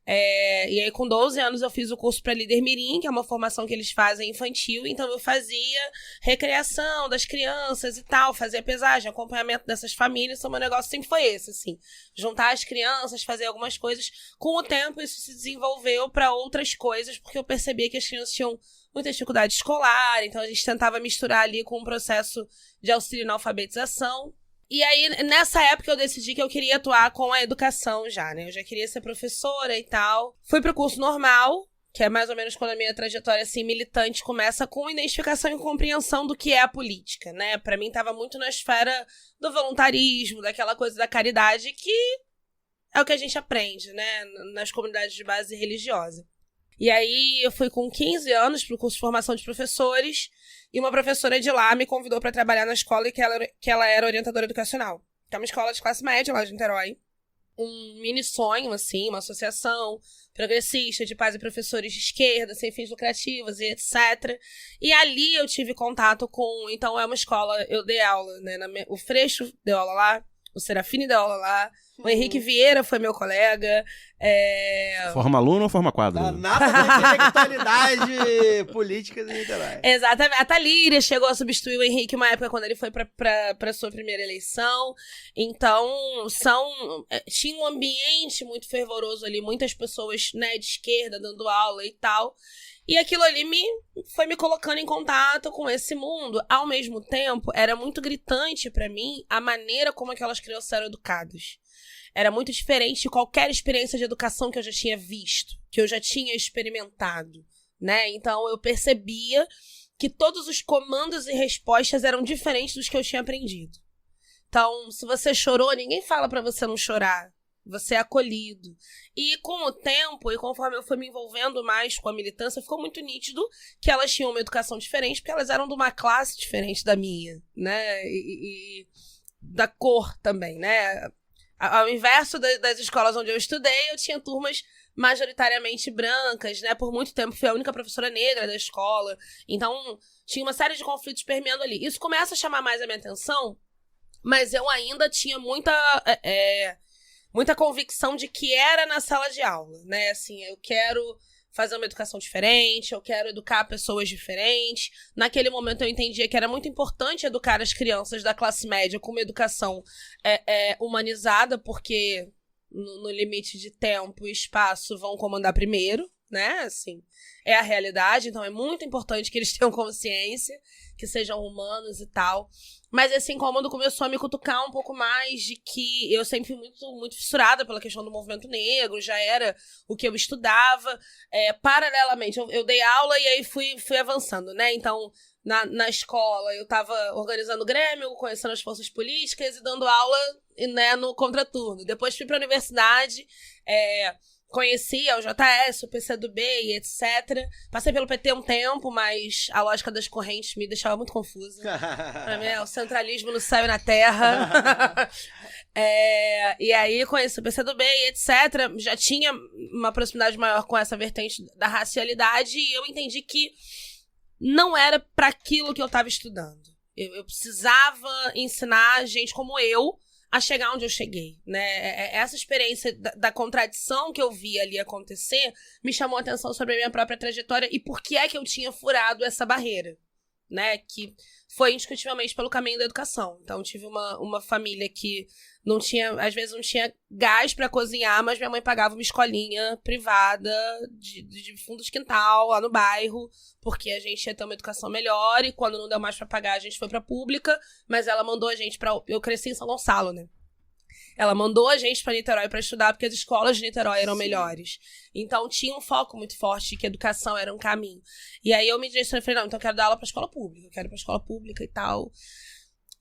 E aí, com 12 anos, eu fiz o curso para líder mirim, que é uma formação que eles fazem infantil. Então, eu fazia recreação das crianças e tal, fazia pesagem, acompanhamento dessas famílias. Então, meu negócio sempre foi esse, assim. Juntar as crianças, fazer algumas coisas. Com o tempo, isso se desenvolveu para outras coisas, porque eu percebia que as crianças tinham muita dificuldade escolar. Então, a gente tentava misturar ali com um processo de auxílio na alfabetização. E aí, nessa época, eu decidi que eu queria atuar com a educação já, né? Eu já queria ser professora e tal. Fui pro curso normal, que é mais ou menos quando a minha trajetória, assim, militante começa com identificação e compreensão do que é a política, né? Pra mim, tava muito na esfera do voluntarismo, daquela coisa da caridade, que é o que a gente aprende, né? Nas comunidades de base religiosa. E aí, eu fui com 15 anos pro curso de formação de professores, e uma professora de lá me convidou para trabalhar na escola e que ela era orientadora educacional. Que é uma escola de classe média lá de Niterói. um mini sonho, assim, uma associação progressista de pais e professores de esquerda, sem fins lucrativos e etc. E ali eu tive contato com... Então, é uma escola... Eu dei aula, né? O Freixo deu aula lá, o Serafini deu aula lá, o Henrique Vieira foi meu colega. Forma aluno ou forma quadro? Nada da intelectualidade política de Niterói. Exatamente. A Thalíria chegou a substituir o Henrique uma época quando ele foi pra sua primeira eleição. Então, tinha um ambiente muito fervoroso ali, muitas pessoas, né, de esquerda dando aula e tal. E aquilo ali foi me colocando em contato com esse mundo. Ao mesmo tempo, era muito gritante pra mim a maneira como aquelas crianças eram educadas. Era muito diferente de qualquer experiência de educação que eu já tinha visto, que eu já tinha experimentado, né? Então, eu percebia que todos os comandos e respostas eram diferentes dos que eu tinha aprendido. Então, se você chorou, ninguém fala pra você não chorar. Você é acolhido. E com o tempo, e conforme eu fui me envolvendo mais com a militância, ficou muito nítido que elas tinham uma educação diferente, porque elas eram de uma classe diferente da minha, né? E da cor também, né? Ao inverso das escolas onde eu estudei, eu tinha turmas majoritariamente brancas, né? Por muito tempo fui a única professora negra da escola. Então, tinha uma série de conflitos permeando ali. Isso começa a chamar mais a minha atenção, mas eu ainda tinha muita convicção de que era na sala de aula, né? Assim, eu quero fazer uma educação diferente, eu quero educar pessoas diferentes. Naquele momento eu entendia que era muito importante educar as crianças da classe média com uma educação humanizada, porque no limite de tempo e espaço vão comandar primeiro, né? Assim, é a realidade, então é muito importante que eles tenham consciência, que sejam humanos e tal. Mas esse incômodo começou a me cutucar um pouco mais de que eu sempre fui muito, muito fissurada pela questão do movimento negro, já era o que eu estudava. Paralelamente, eu dei aula e aí fui avançando, né? Então, na escola, eu estava organizando o Grêmio, conhecendo as forças políticas e dando aula, né, no contraturno. Depois fui para a universidade, conheci o JS, o PCdoB e etc. Passei pelo PT um tempo, mas a lógica das correntes me deixava muito confusa. Pra mim, o centralismo no céu e na terra. E aí conheci o PCdoB e etc. Já tinha uma proximidade maior com essa vertente da racialidade e eu entendi que não era para aquilo que eu estava estudando. Eu precisava ensinar gente como eu a chegar onde eu cheguei, né? Essa experiência da contradição que eu vi ali acontecer me chamou a atenção sobre a minha própria trajetória e por que é que eu tinha furado essa barreira, né? Que foi indiscutivelmente pelo caminho da educação. Então, tive uma família que não tinha, às vezes não tinha gás para cozinhar, mas minha mãe pagava uma escolinha privada de fundo de quintal lá no bairro, porque a gente ia ter uma educação melhor e quando não deu mais para pagar, a gente foi pra pública, mas ela mandou a gente pra... Eu cresci em São Gonçalo, né? Ela mandou a gente pra Niterói pra estudar porque as escolas de Niterói eram melhores. Então, tinha um foco muito forte de que a educação era um caminho. E aí, eu me direcionei e falei, não, então eu quero dar aula pra escola pública. Eu quero ir pra escola pública e tal.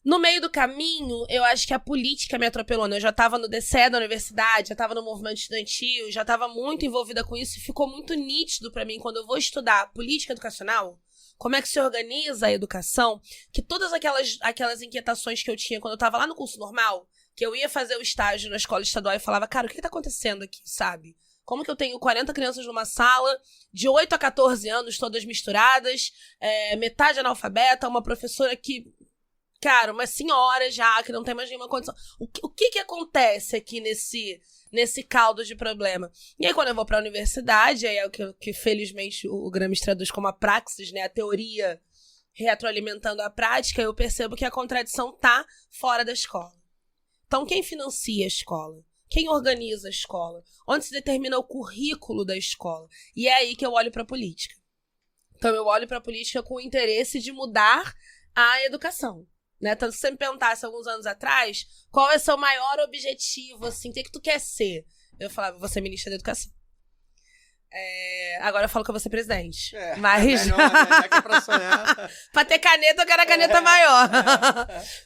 No meio do caminho, eu acho que a política me atropelou, né? Eu já tava no DCE da universidade, já tava no movimento estudantil, já tava muito envolvida com isso e ficou muito nítido pra mim, quando eu vou estudar política educacional, como é que se organiza a educação, que todas aquelas inquietações que eu tinha quando eu tava lá no curso normal, que eu ia fazer o estágio na escola estadual e falava, cara, o que tá acontecendo aqui, sabe? Como que eu tenho 40 crianças numa sala, de 8 a 14 anos, todas misturadas, metade analfabeta, uma professora que, cara, uma senhora já, que não tem mais nenhuma condição. O que acontece aqui nesse caldo de problema? E aí, quando eu vou pra universidade, aí é o que felizmente o Gramsci traduz como a praxis, né? A teoria retroalimentando a prática, eu percebo que a contradição tá fora da escola. Então, quem financia a escola? Quem organiza a escola? Onde se determina o currículo da escola? E é aí que eu olho para a política. Então, eu olho para a política com o interesse de mudar a educação, né? Tanto se você me perguntasse alguns anos atrás, qual é o seu maior objetivo, assim, o que tu quer ser? Eu falava, vou ser ministra da educação. Agora eu falo que eu vou ser presidente. Mas melhor, né? Já que é pra sonhar. Pra ter caneta, eu quero a caneta maior.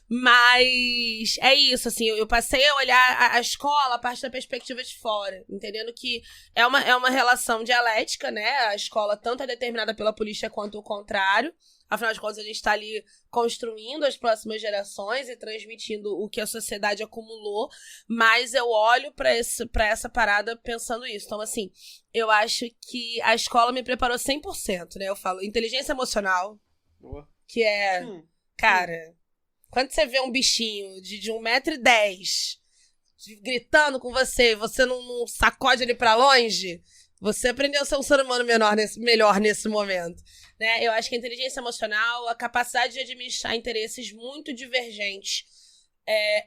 Mas é isso, assim, eu passei a olhar a escola a partir da perspectiva de fora, entendendo que é uma relação dialética, né? A escola tanto é determinada pela política quanto o contrário. Afinal de contas, a gente tá ali construindo as próximas gerações e transmitindo o que a sociedade acumulou, mas eu olho pra essa parada pensando isso. Então, assim, eu acho que a escola me preparou 100%, né? Eu falo inteligência emocional, Boa. que é, cara, quando você vê um bichinho de 1,10 m gritando com você e você não sacode ele pra longe, você aprendeu a ser um ser humano melhor nesse momento. Né? Eu acho que a inteligência emocional, a capacidade de administrar interesses muito divergentes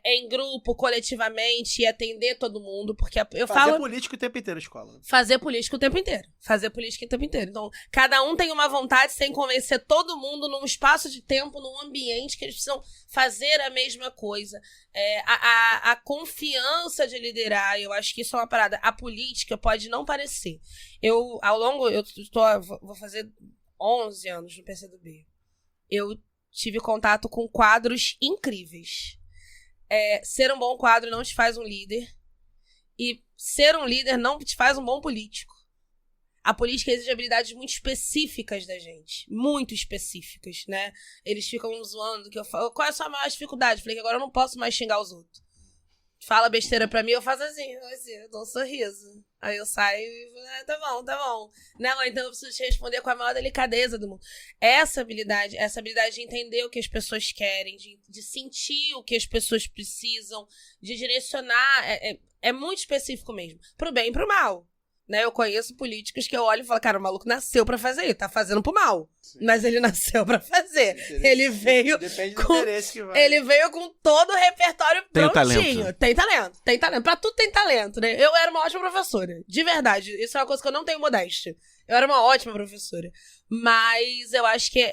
em grupo, coletivamente, e atender todo mundo, porque eu Fazer falo... política o tempo inteiro, escola. Fazer política o tempo inteiro. Fazer política o tempo inteiro. Então, cada um tem uma vontade sem convencer todo mundo num espaço de tempo, num ambiente que eles precisam fazer a mesma coisa. A confiança de liderar, eu acho que isso é uma parada. A política pode não parecer. Eu vou fazer 11 anos no PCdoB. Eu tive contato com quadros incríveis. Ser um bom quadro não te faz um líder. E ser um líder não te faz um bom político. A política exige habilidades muito específicas da gente. Muito específicas, né? Eles ficam zoando que eu falo, qual é a sua maior dificuldade? Falei que agora eu não posso mais xingar os outros. Fala besteira pra mim, eu faço assim, eu dou um sorriso. Aí eu saio e tá bom. Não, então eu preciso te responder com a maior delicadeza do mundo. Essa habilidade de entender o que as pessoas querem, de sentir o que as pessoas precisam, de direcionar, é muito específico mesmo. Pro bem e pro mal. Né? Eu conheço políticos que eu olho e falo, cara, o maluco nasceu pra fazer isso, tá fazendo pro mal. Sim. Mas ele nasceu pra fazer. Ele veio Depende do interesse que vai. Ele veio com todo o repertório Tem prontinho. Tem talento. Pra tudo tem talento, né? Eu era uma ótima professora. De verdade. Isso é uma coisa que eu não tenho modéstia. Eu era uma ótima professora. Mas eu acho que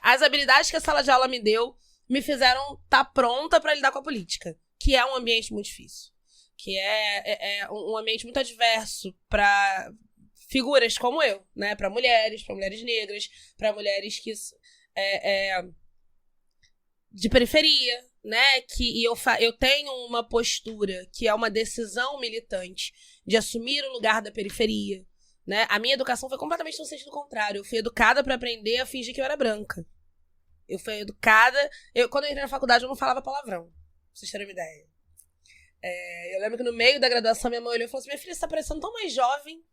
as habilidades que a sala de aula me deu me fizeram estar pronta pra lidar com a política. Que é um ambiente muito difícil. Que é um ambiente muito adverso para figuras como eu, né? Para mulheres negras, para mulheres que de periferia, né? Eu tenho uma postura que é uma decisão militante de assumir o lugar da periferia, né? A minha educação foi completamente no sentido contrário. Eu fui educada para aprender a fingir que eu era branca. Eu fui educada... Quando eu entrei na faculdade, eu não falava palavrão, pra vocês terem uma ideia. Eu lembro que no meio da graduação minha mãe olhou e falou assim, minha filha, você tá parecendo tão mais jovem.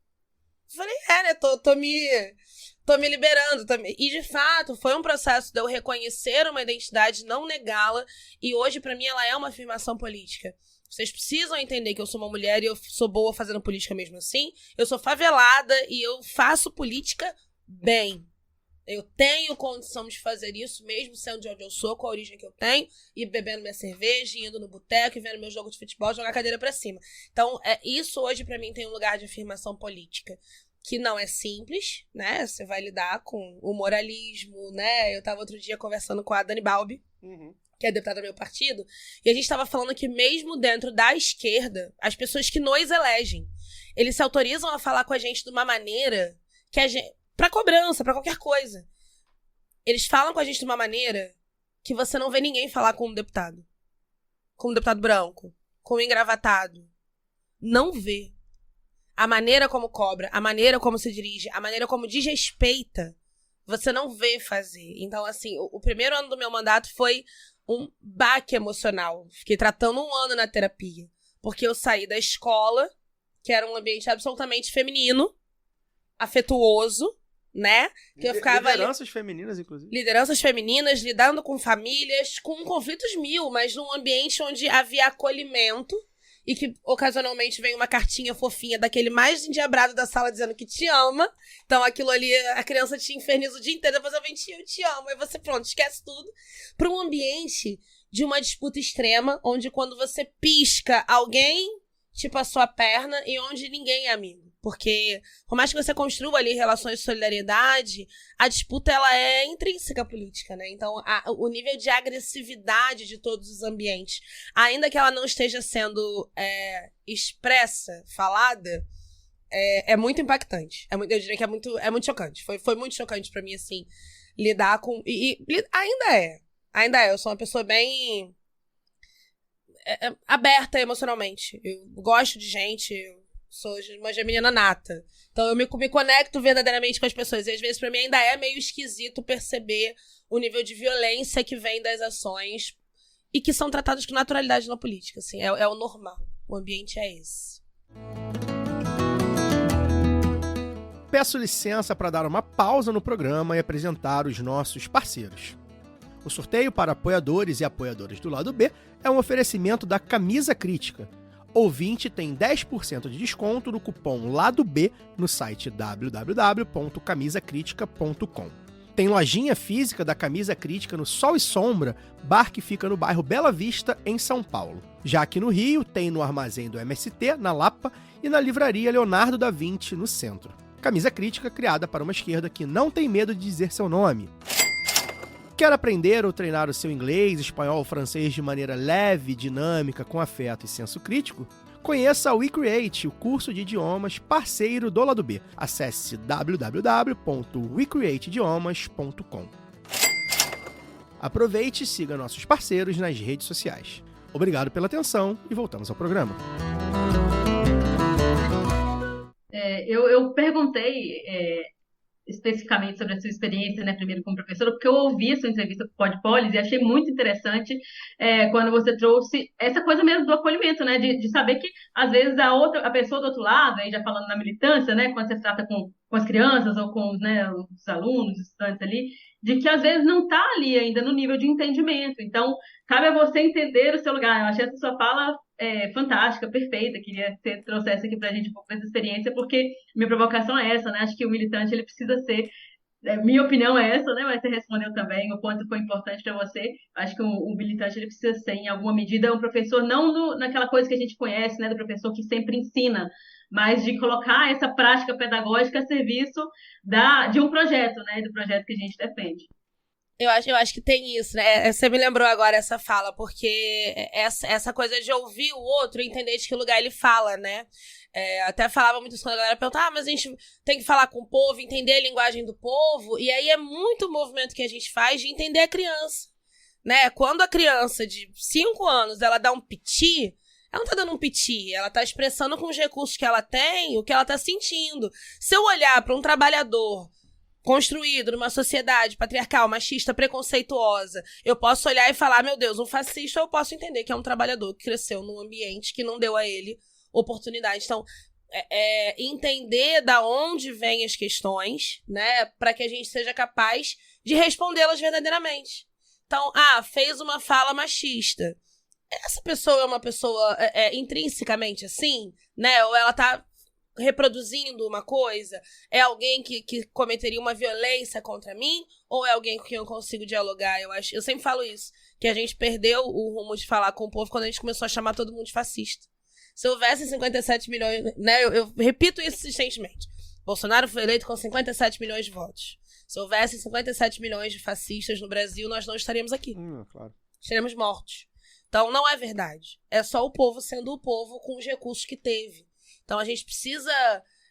Eu falei, né, tô me liberando. E de fato, foi um processo de eu reconhecer uma identidade, não negá-la, e hoje pra mim ela é uma afirmação política. Vocês precisam entender que eu sou uma mulher e eu sou boa fazendo política mesmo assim. Eu sou favelada e eu faço política bem. Eu tenho condição de fazer isso, mesmo sendo de onde eu sou, com a origem que eu tenho, e bebendo minha cerveja, indo no boteco, e vendo meu jogo de futebol, jogar a cadeira pra cima. Então, isso hoje pra mim tem um lugar de afirmação política, que não é simples, né? Você vai lidar com o moralismo, né? Eu tava outro dia conversando com a Dani Balbi, que é deputada do meu partido, e a gente tava falando que mesmo dentro da esquerda, as pessoas que nos elegem, eles se autorizam a falar com a gente de uma maneira que a gente... Pra cobrança, pra qualquer coisa. Eles falam com a gente de uma maneira que você não vê ninguém falar com um deputado. Com um deputado branco. Com um engravatado. Não vê. A maneira como cobra, a maneira como se dirige, a maneira como desrespeita, você não vê fazer. Então, assim, o primeiro ano do meu mandato foi um baque emocional. Fiquei tratando 1 ano na terapia. Porque eu saí da escola, que era um ambiente absolutamente feminino, afetuoso, né? Que eu ficava lideranças femininas, inclusive. Lideranças femininas, lidando com famílias, com conflitos mil, mas num ambiente onde havia acolhimento e que ocasionalmente vem uma cartinha fofinha daquele mais endiabrado da sala dizendo que te ama. Então aquilo ali, a criança te inferniza o dia inteiro, depois eu venho, eu te amo. Aí você, pronto, esquece tudo. Para um ambiente de uma disputa extrema, onde quando você pisca, alguém te passou a perna e onde ninguém é amigo. Porque, por mais que você construa ali relações de solidariedade, a disputa ela é intrínseca à política, né? Então, o nível de agressividade de todos os ambientes, ainda que ela não esteja sendo expressa, falada, é muito impactante. Eu diria que é muito chocante. Foi muito chocante pra mim, assim, lidar com... Ainda é. Eu sou uma pessoa bem... aberta emocionalmente. Eu gosto de gente... Sou uma menina nata. Então eu me conecto verdadeiramente com as pessoas. E às vezes pra mim ainda é meio esquisito perceber o nível de violência que vem das ações e que são tratadas com naturalidade na política. Assim, é o normal. O ambiente é esse. Peço licença para dar uma pausa no programa e apresentar os nossos parceiros. O sorteio para apoiadores e apoiadoras do lado B é um oferecimento da Camisa Crítica. Ouvinte tem 10% de desconto no cupom Lado B no site www.camisacritica.com. Tem lojinha física da Camisa Crítica no Sol e Sombra, bar que fica no bairro Bela Vista, em São Paulo. Já aqui no Rio, tem no armazém do MST, na Lapa, e na livraria Leonardo da Vinci, no centro. Camisa Crítica criada para uma esquerda que não tem medo de dizer seu nome. Quer aprender ou treinar o seu inglês, espanhol ou francês de maneira leve, dinâmica, com afeto e senso crítico? Conheça o WeCreate, o curso de idiomas parceiro do Lado B. Acesse www.wecreateidiomas.com. Aproveite e siga nossos parceiros nas redes sociais. Obrigado pela atenção e voltamos ao programa. Eu perguntei especificamente sobre a sua experiência, né, primeiro como professora, porque eu ouvi a sua entrevista com o Podpolis e achei muito interessante quando você trouxe essa coisa mesmo do acolhimento, né, de saber que, às vezes, a pessoa do outro lado, aí já falando na militância, né, quando você trata com as crianças ou com né, os alunos, os estudantes ali, de que, às vezes, não está ali ainda no nível de entendimento. Então, cabe a você entender o seu lugar. Eu achei essa sua fala fantástica, perfeita. Queria que você trouxesse aqui para a gente um pouco dessa experiência, porque minha provocação é essa, né? Acho que o militante ele precisa ser, minha opinião é essa, né? Mas você respondeu também o quanto foi importante para você. Acho que o militante ele precisa ser, em alguma medida, um professor não naquela coisa que a gente conhece, né? Do professor que sempre ensina, mas de colocar essa prática pedagógica a serviço de um projeto, né? Do projeto que a gente defende. Eu acho que tem isso, né? Você me lembrou agora essa fala, porque essa coisa de ouvir o outro e entender de que lugar ele fala, né? Até falava muito isso quando a galera perguntava, mas a gente tem que falar com o povo, entender a linguagem do povo, e aí é muito o movimento que a gente faz de entender a criança, né? Quando a criança de 5 anos, ela dá um piti, ela não tá dando um piti, ela tá expressando com os recursos que ela tem o que ela tá sentindo. Se eu olhar para um trabalhador construído numa sociedade patriarcal, machista, preconceituosa, eu posso olhar e falar, meu Deus, um fascista, eu posso entender que é um trabalhador que cresceu num ambiente que não deu a ele oportunidade. Então, entender da onde vêm as questões, né, para que a gente seja capaz de respondê-las verdadeiramente. Então, fez uma fala machista. Essa pessoa é uma pessoa intrinsecamente assim, né, ou ela tá reproduzindo uma coisa? É alguém que cometeria uma violência contra mim? Ou é alguém com quem eu consigo dialogar? Eu sempre falo isso, que a gente perdeu o rumo de falar com o povo quando a gente começou a chamar todo mundo de fascista. Se houvesse 57 milhões, né, eu repito isso insistentemente, Bolsonaro foi eleito com 57 milhões de votos. Se houvesse 57 milhões de fascistas no Brasil, nós não estaríamos aqui. Claro. Estaremos mortos. Então não é verdade. É só o povo sendo o povo com os recursos que teve. Então a gente precisa,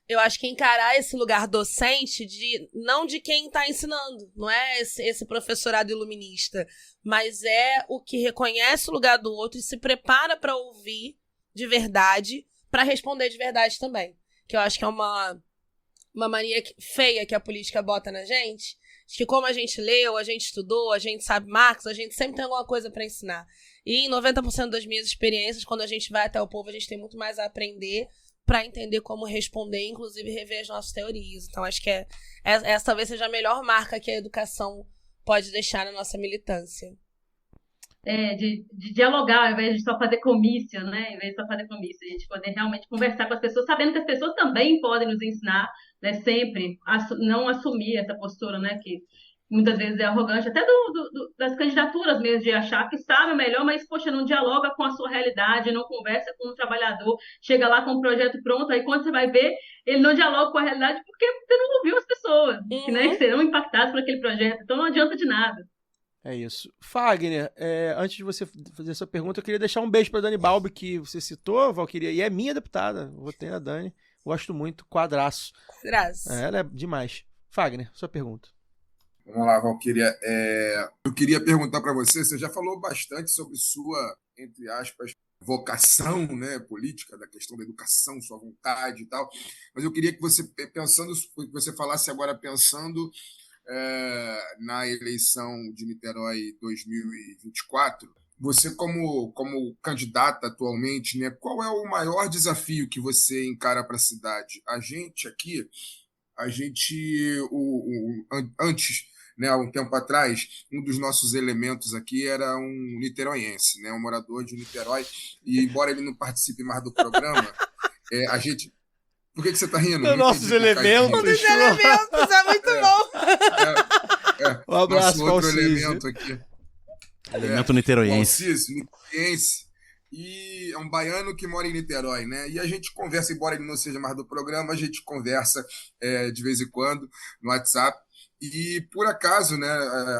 eu acho que encarar esse lugar docente não de quem está ensinando, não é esse professorado iluminista, mas é o que reconhece o lugar do outro e se prepara para ouvir de verdade, para responder de verdade também. Que eu acho que é uma mania feia que a política bota na gente, de que como a gente leu, a gente estudou, a gente sabe Marx, a gente sempre tem alguma coisa para ensinar. E em 90% das minhas experiências, quando a gente vai até o povo, a gente tem muito mais a aprender para entender como responder, inclusive rever as nossas teorias. Então, acho que essa talvez seja a melhor marca que a educação pode deixar na nossa militância. De dialogar, ao invés de só fazer comício, né? Ao invés de só fazer comício, a gente poder realmente conversar com as pessoas, sabendo que as pessoas também podem nos ensinar, né? Sempre, não assumir essa postura, né? Que muitas vezes é arrogante, até das candidaturas mesmo, de achar que sabe melhor, mas, poxa, não dialoga com a sua realidade, não conversa com o trabalhador, chega lá com um projeto pronto, aí quando você vai ver, ele não dialoga com a realidade porque você não ouviu as pessoas, que serão impactadas por aquele projeto, então não adianta de nada. É isso. Fagner, antes de você fazer essa pergunta, eu queria deixar um beijo para Dani Balbi, que você citou, Valquíria, e é minha deputada, votei na Dani, gosto muito, quadraço. Ela é demais. Fagner, sua pergunta. Vamos lá, Valquíria. Eu queria perguntar para você já falou bastante sobre sua, entre aspas, vocação, né, política, da questão da educação, sua vontade e tal. Mas eu queria que você falasse agora pensando na eleição de Niterói 2024. Você, como candidata atualmente, né, qual é o maior desafio que você encara para a cidade? Antes, né, há um tempo atrás, um dos nossos elementos aqui era um niteroiense, né, um morador de Niterói, e embora ele não participe mais do programa, a gente... Por que você está rindo? Os nossos elementos. Um dos elementos, é muito bom. Um abraço, nosso outro Alciso. elemento aqui. Elemento niteroiense. Niteroiense. E é um baiano que mora em Niterói, né? E a gente conversa, embora ele não seja mais do programa, a gente conversa de vez em quando no WhatsApp. E, por acaso, né,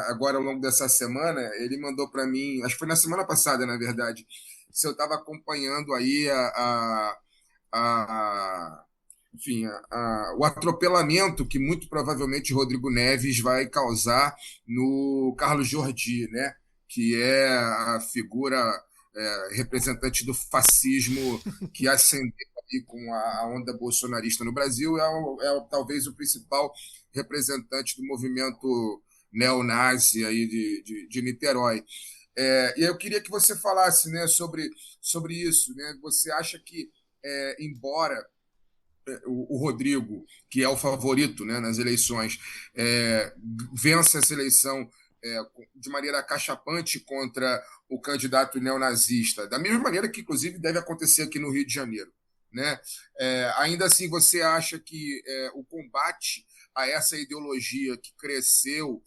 agora ao longo dessa semana, ele mandou para mim, acho que foi na semana passada, na verdade, se eu estava acompanhando aí o atropelamento que muito provavelmente Rodrigo Neves vai causar no Carlos Jordi, né? Que é a figura representante do fascismo que ascendeu aí com a onda bolsonarista no Brasil, é talvez o principal representante do movimento neonazi aí de Niterói. E eu queria que você falasse, né, sobre isso, né? Você acha que, embora o Rodrigo, que é o favorito, né, nas eleições, vença essa eleição de maneira acachapante contra o candidato neonazista, da mesma maneira que, inclusive, deve acontecer aqui no Rio de Janeiro, né? Ainda assim, você acha que o combate a essa ideologia que cresceu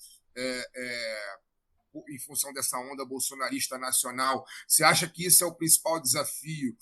em função dessa onda bolsonarista nacional, você acha que isso é o principal desafio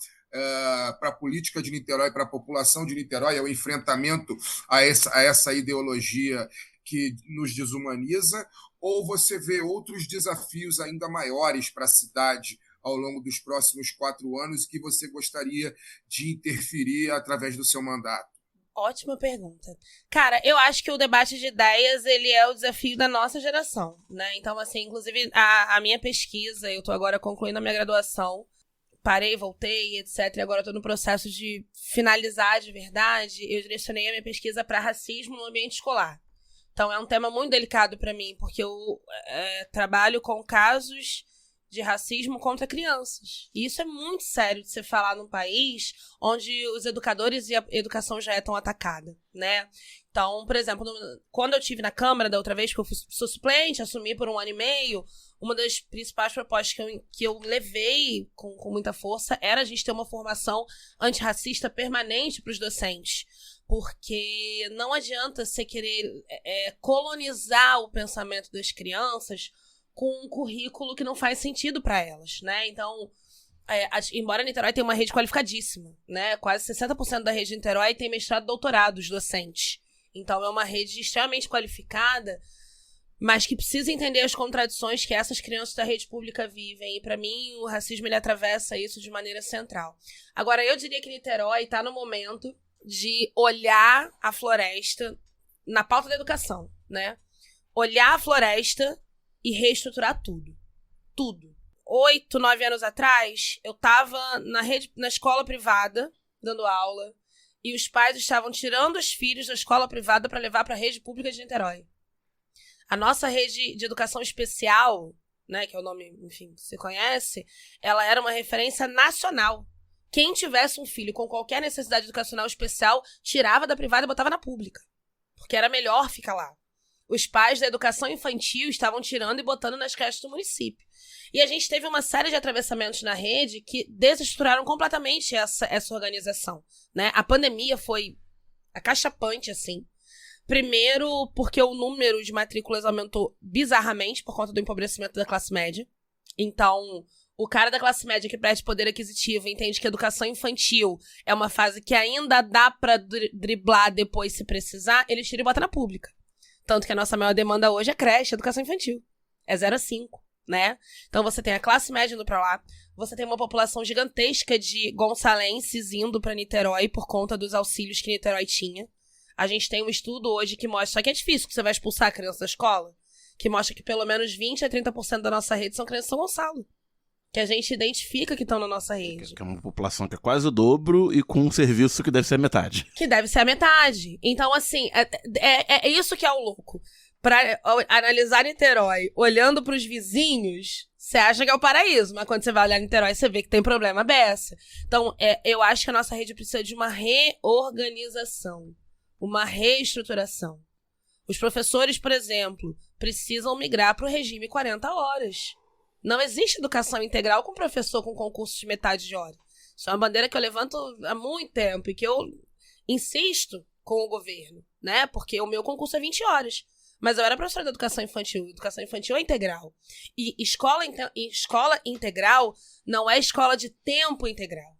para a política de Niterói, para a população de Niterói, é o enfrentamento a essa ideologia que nos desumaniza, ou você vê outros desafios ainda maiores para a cidade ao longo dos próximos 4 anos que você gostaria de interferir através do seu mandato? Ótima pergunta. Cara, eu acho que o debate de ideias, ele é o desafio da nossa geração, né? Então, assim, inclusive, a minha pesquisa, eu tô agora concluindo a minha graduação, parei, voltei, etc. E agora estou no processo de finalizar de verdade. Eu direcionei a minha pesquisa para racismo no ambiente escolar. Então, é um tema muito delicado para mim, porque eu trabalho com casos de racismo contra crianças. E isso é muito sério de se falar num país onde os educadores e a educação já é tão atacada, né? Então, por exemplo, quando eu estive na Câmara da outra vez, que eu sou suplente, assumi por 1 ano e meio, uma das principais propostas que eu levei com muita força era a gente ter uma formação antirracista permanente para os docentes. Porque não adianta você querer colonizar o pensamento das crianças com um currículo que não faz sentido para elas, né? Então, embora Niterói tenha uma rede qualificadíssima, né? Quase 60% da rede de Niterói tem mestrado e doutorado, os docentes. Então, é uma rede extremamente qualificada, mas que precisa entender as contradições que essas crianças da rede pública vivem. E, para mim, o racismo ele atravessa isso de maneira central. Agora, eu diria que Niterói está no momento de olhar a floresta na pauta da educação, né? Olhar a floresta e reestruturar tudo. Tudo. 8, 9 anos atrás, eu estava na escola privada, dando aula, e os pais estavam tirando os filhos da escola privada para levar para a rede pública de Niterói. A nossa rede de educação especial, né, que é o nome, enfim, que você conhece, ela era uma referência nacional. Quem tivesse um filho com qualquer necessidade educacional especial, tirava da privada e botava na pública. Porque era melhor ficar lá. Os pais da educação infantil estavam tirando e botando nas creches do município. E a gente teve uma série de atravessamentos na rede que desestruturaram completamente essa organização, né? A pandemia foi acachapante, assim. Primeiro, porque o número de matrículas aumentou bizarramente por conta do empobrecimento da classe média. Então, o cara da classe média que perde poder aquisitivo entende que a educação infantil é uma fase que ainda dá pra driblar depois se precisar, ele tira e bota na pública. Tanto que a nossa maior demanda hoje é creche, educação infantil. É 0 a 5, né? Então você tem a classe média indo pra lá, você tem uma população gigantesca de gonçalenses indo pra Niterói por conta dos auxílios que Niterói tinha. A gente tem um estudo hoje que mostra, só que é difícil, que você vai expulsar a criança da escola, que mostra que pelo menos 20 a 30% da nossa rede são crianças de São Gonçalo. que a gente identifica que estão na nossa rede. Que é uma população que é quase o dobro e com um serviço que deve ser a metade. Que deve ser a metade. Então, assim, é isso que é o louco. Pra analisar Niterói olhando pros vizinhos, você acha que é o paraíso, mas quando você vai olhar Niterói, você vê que tem problema beça. Então, eu acho que a nossa rede precisa de uma reorganização, uma reestruturação. Os professores, por exemplo, precisam migrar para o regime 40 horas. Não existe educação integral com professor com concurso de metade de hora. Isso é uma bandeira que eu levanto há muito tempo e que eu insisto com o governo, né? Porque o meu concurso é 20 horas. Mas eu era professora de educação infantil. Educação infantil é integral. E escola integral não é escola de tempo integral.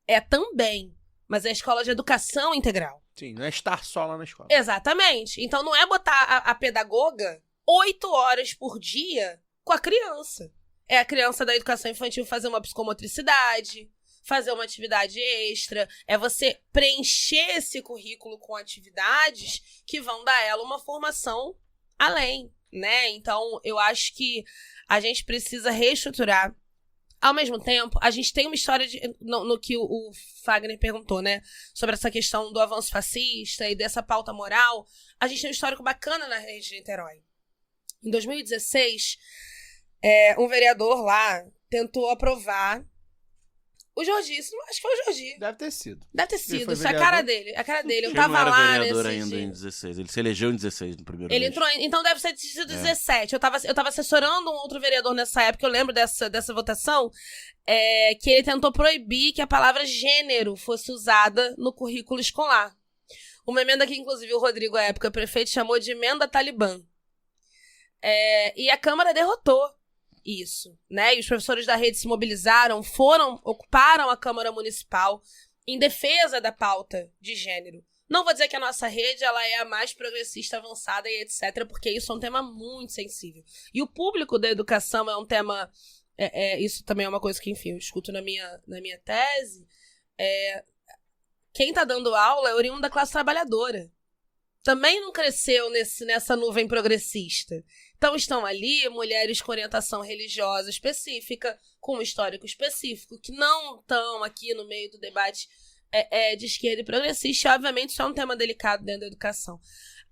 É também, mas é escola de educação integral. Sim, não é estar só lá na escola. Exatamente. Então não é botar a pedagoga 8 horas por dia com a criança. É a criança da educação infantil fazer uma psicomotricidade, fazer uma atividade extra, é você preencher esse currículo com atividades que vão dar a ela uma formação além, né? Então, eu acho que a gente precisa reestruturar. Ao mesmo tempo, a gente tem uma história no que o Fagner perguntou, né? Sobre essa questão do avanço fascista e dessa pauta moral. A gente tem um histórico bacana na rede de Niterói. Em 2016, um vereador lá tentou aprovar o Jordi, acho que foi o Jordi. Deve ter sido. Isso é a cara dele. Eu tava lá nesse... Ele não era vereador ainda dia. Em 16, ele se elegeu em 16 no primeiro Ele mês. entrou, então deve ser de 17. Eu tava assessorando um outro vereador nessa época, eu lembro dessa votação, que ele tentou proibir que a palavra gênero fosse usada no currículo escolar. Uma emenda que, inclusive, o Rodrigo, à época prefeito, chamou de emenda talibã. E a Câmara derrotou isso, né? E os professores da rede se mobilizaram, ocuparam a Câmara Municipal em defesa da pauta de gênero. Não vou dizer que a nossa rede ela é a mais progressista, avançada e etc., porque isso é um tema muito sensível. E o público da educação é um tema... isso também é uma coisa que, enfim, eu discuto na minha tese. Quem está dando aula é oriundo da classe trabalhadora. Também não cresceu nessa nuvem progressista. Então estão ali mulheres com orientação religiosa específica, com um histórico específico, que não estão aqui no meio do debate de esquerda e progressista. E, obviamente, isso é um tema delicado dentro da educação.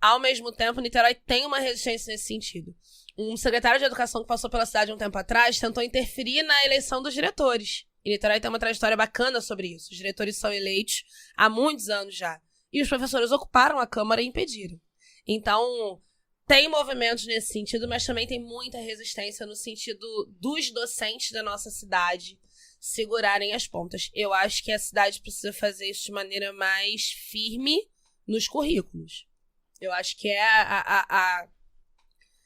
Ao mesmo tempo, Niterói tem uma resistência nesse sentido. Um secretário de educação que passou pela cidade um tempo atrás tentou interferir na eleição dos diretores. E Niterói tem uma trajetória bacana sobre isso. Os diretores são eleitos há muitos anos já. E os professores ocuparam a Câmara e impediram. Então, tem movimentos nesse sentido, mas também tem muita resistência no sentido dos docentes da nossa cidade segurarem as pontas. Eu acho que a cidade precisa fazer isso de maneira mais firme nos currículos. Eu acho que é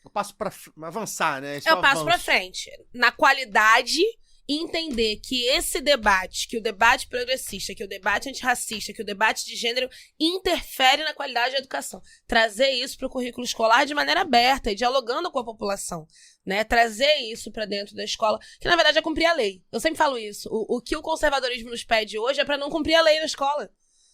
o passo para avançar, né? É o passo para frente. Na qualidade... entender que esse debate, que o debate progressista, que o debate antirracista, que o debate de gênero interfere na qualidade da educação. Trazer isso para o currículo escolar de maneira aberta e dialogando com a população, né? Trazer isso para dentro da escola, que na verdade é cumprir a lei. Eu sempre falo isso. O que o conservadorismo nos pede hoje é para não cumprir a lei na escola.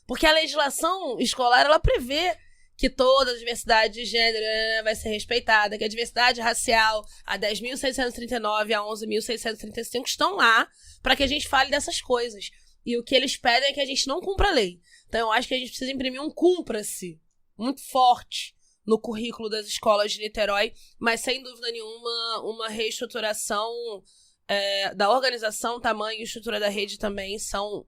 Porque a legislação escolar, ela prevê que toda a diversidade de gênero vai ser respeitada, que a diversidade racial, a 10.639 a 11.635 estão lá para que a gente fale dessas coisas. E o que eles pedem é que a gente não cumpra a lei. Então eu acho que a gente precisa imprimir um cumpra-se muito forte no currículo das escolas de Niterói, mas sem dúvida nenhuma uma reestruturação da organização, tamanho e estrutura da rede também são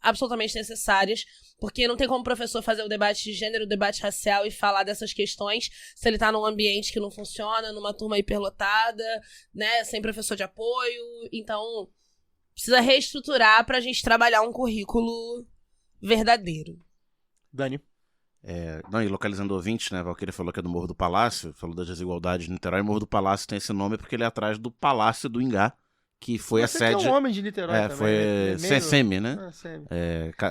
absolutamente necessárias, porque não tem como o professor fazer o debate de gênero, o debate racial e falar dessas questões se ele está num ambiente que não funciona, numa turma hiperlotada, né, sem professor de apoio. Então, precisa reestruturar para a gente trabalhar um currículo verdadeiro. Dani? E localizando ouvintes, né, a Valquíria falou que é do Morro do Palácio, falou da desigualdade de Niterói. O Morro do Palácio tem esse nome porque ele é atrás do Palácio do Ingá, que foi a sede... Você é um homem de Niterói também. Foi CSM, né?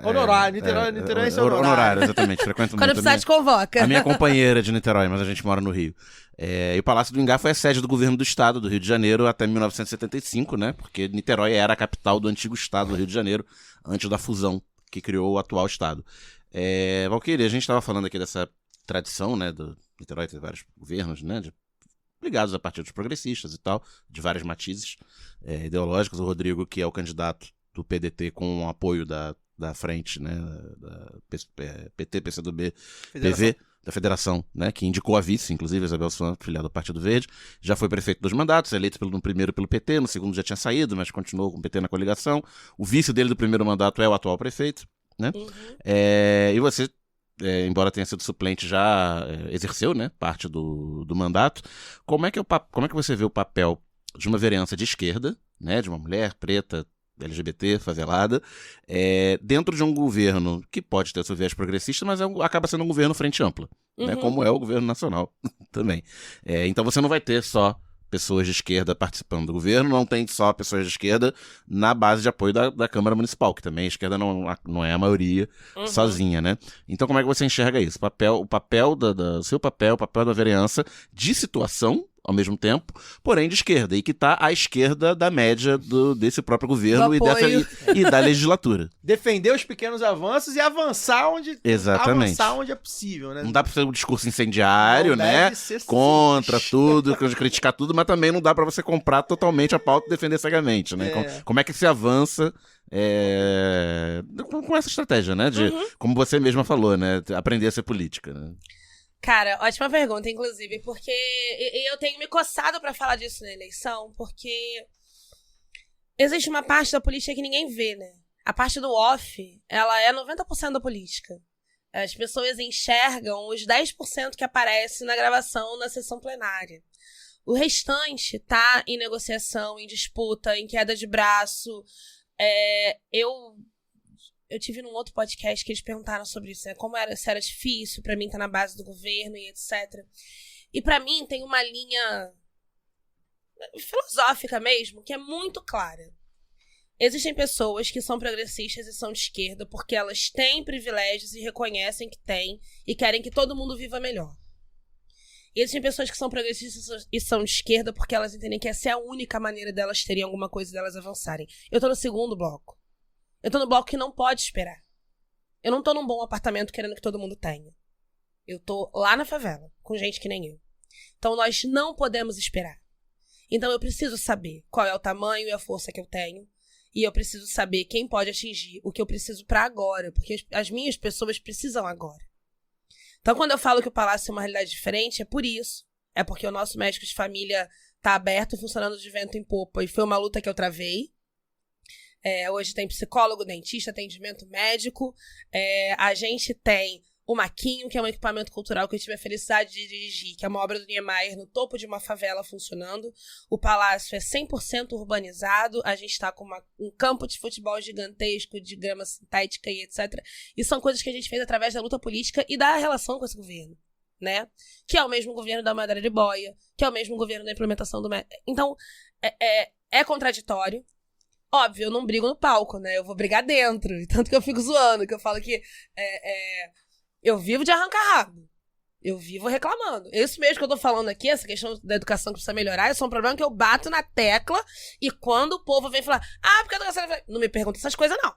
Honorário, Niterói é honorário, exatamente. Frequento Quando precisar te convoca. A minha companheira é de Niterói, mas a gente mora no Rio. E o Palácio do Ingá foi a sede do governo do estado do Rio de Janeiro até 1975, né? Porque Niterói era a capital do antigo estado do Rio de Janeiro, antes da fusão que criou o atual estado. Valquíria, a gente estava falando aqui dessa tradição, né? Do Niterói ter vários governos, né? De ligados a partidos progressistas e tal, de vários matizes ideológicos. O Rodrigo, que é o candidato do PDT com o apoio da frente, né, da PT, PCdoB, PV, da federação, né, que indicou a vice, inclusive, Isabel Swan, filiada do Partido Verde, já foi prefeito 2 mandatos, eleito no primeiro pelo PT, no segundo já tinha saído, mas continuou com o PT na coligação. O vice dele do primeiro mandato é o atual prefeito, né? E você, embora tenha sido suplente, já exerceu, né, parte do mandato. Como é que você vê o papel de uma vereança de esquerda, né, de uma mulher preta, LGBT, favelada, dentro de um governo que pode ter seu viés progressista, mas acaba sendo um governo frente ampla, né, como é o governo nacional também. Então você não vai ter só pessoas de esquerda participando do governo, não tem só pessoas de esquerda na base de apoio da Câmara Municipal, que também a esquerda não é a maioria sozinha, né? Então como é que você enxerga isso? O papel seu papel, o papel da vereança de situação, ao mesmo tempo, porém de esquerda, e que está à esquerda da média desse próprio governo e da legislatura. Defender os pequenos avanços e avançar onde é possível, né? Não dá para ser um discurso incendiário, né? Contra tudo, criticar tudo, mas também não dá para você comprar totalmente a pauta e defender cegamente, né? Como é que se avança com essa estratégia, né? De, como você mesma falou, né? Aprender a ser política, né? Cara, ótima pergunta, inclusive, porque eu tenho me coçado pra falar disso na eleição, porque existe uma parte da política que ninguém vê, né? A parte do off, ela é 90% da política. As pessoas enxergam os 10% que aparece na gravação na sessão plenária. O restante tá em negociação, em disputa, em queda de braço. Eu tive num outro podcast que eles perguntaram sobre isso, né? Se era difícil pra mim estar na base do governo e etc. E pra mim tem uma linha filosófica mesmo, que é muito clara. Existem pessoas que são progressistas e são de esquerda porque elas têm privilégios e reconhecem que têm e querem que todo mundo viva melhor. E existem pessoas que são progressistas e são de esquerda porque elas entendem que essa é a única maneira delas terem alguma coisa e delas avançarem. Eu tô no segundo bloco. Eu tô no bloco que não pode esperar. Eu não tô num bom apartamento querendo que todo mundo tenha. Eu tô lá na favela, com gente que nem eu. Então nós não podemos esperar. Então eu preciso saber qual é o tamanho e a força que eu tenho. E eu preciso saber quem pode atingir o que eu preciso pra agora. Porque as minhas pessoas precisam agora. Então quando eu falo que o Palácio é uma realidade diferente, é por isso. É porque o nosso médico de família tá aberto, funcionando de vento em popa. E foi uma luta que eu travei. Hoje tem psicólogo, dentista, atendimento médico. A gente tem o Maquinho, que é um equipamento cultural que eu tive a felicidade de dirigir, que é uma obra do Niemeyer no topo de uma favela funcionando. O palácio é 100% urbanizado. A gente está com um campo de futebol gigantesco, de grama sintética e etc. E são coisas que a gente fez através da luta política e da relação com esse governo, né? Que é o mesmo governo da Madeira de Boia, que é o mesmo governo da implementação do... Então, é contraditório. Óbvio, eu não brigo no palco, né? Eu vou brigar dentro. Tanto que eu fico zoando, que eu falo que eu vivo de arrancar rabo. Eu vivo reclamando. Isso mesmo que eu tô falando aqui, essa questão da educação que precisa melhorar, isso é um problema que eu bato na tecla e quando o povo vem falar, porque a educação... Não me pergunta essas coisas, não.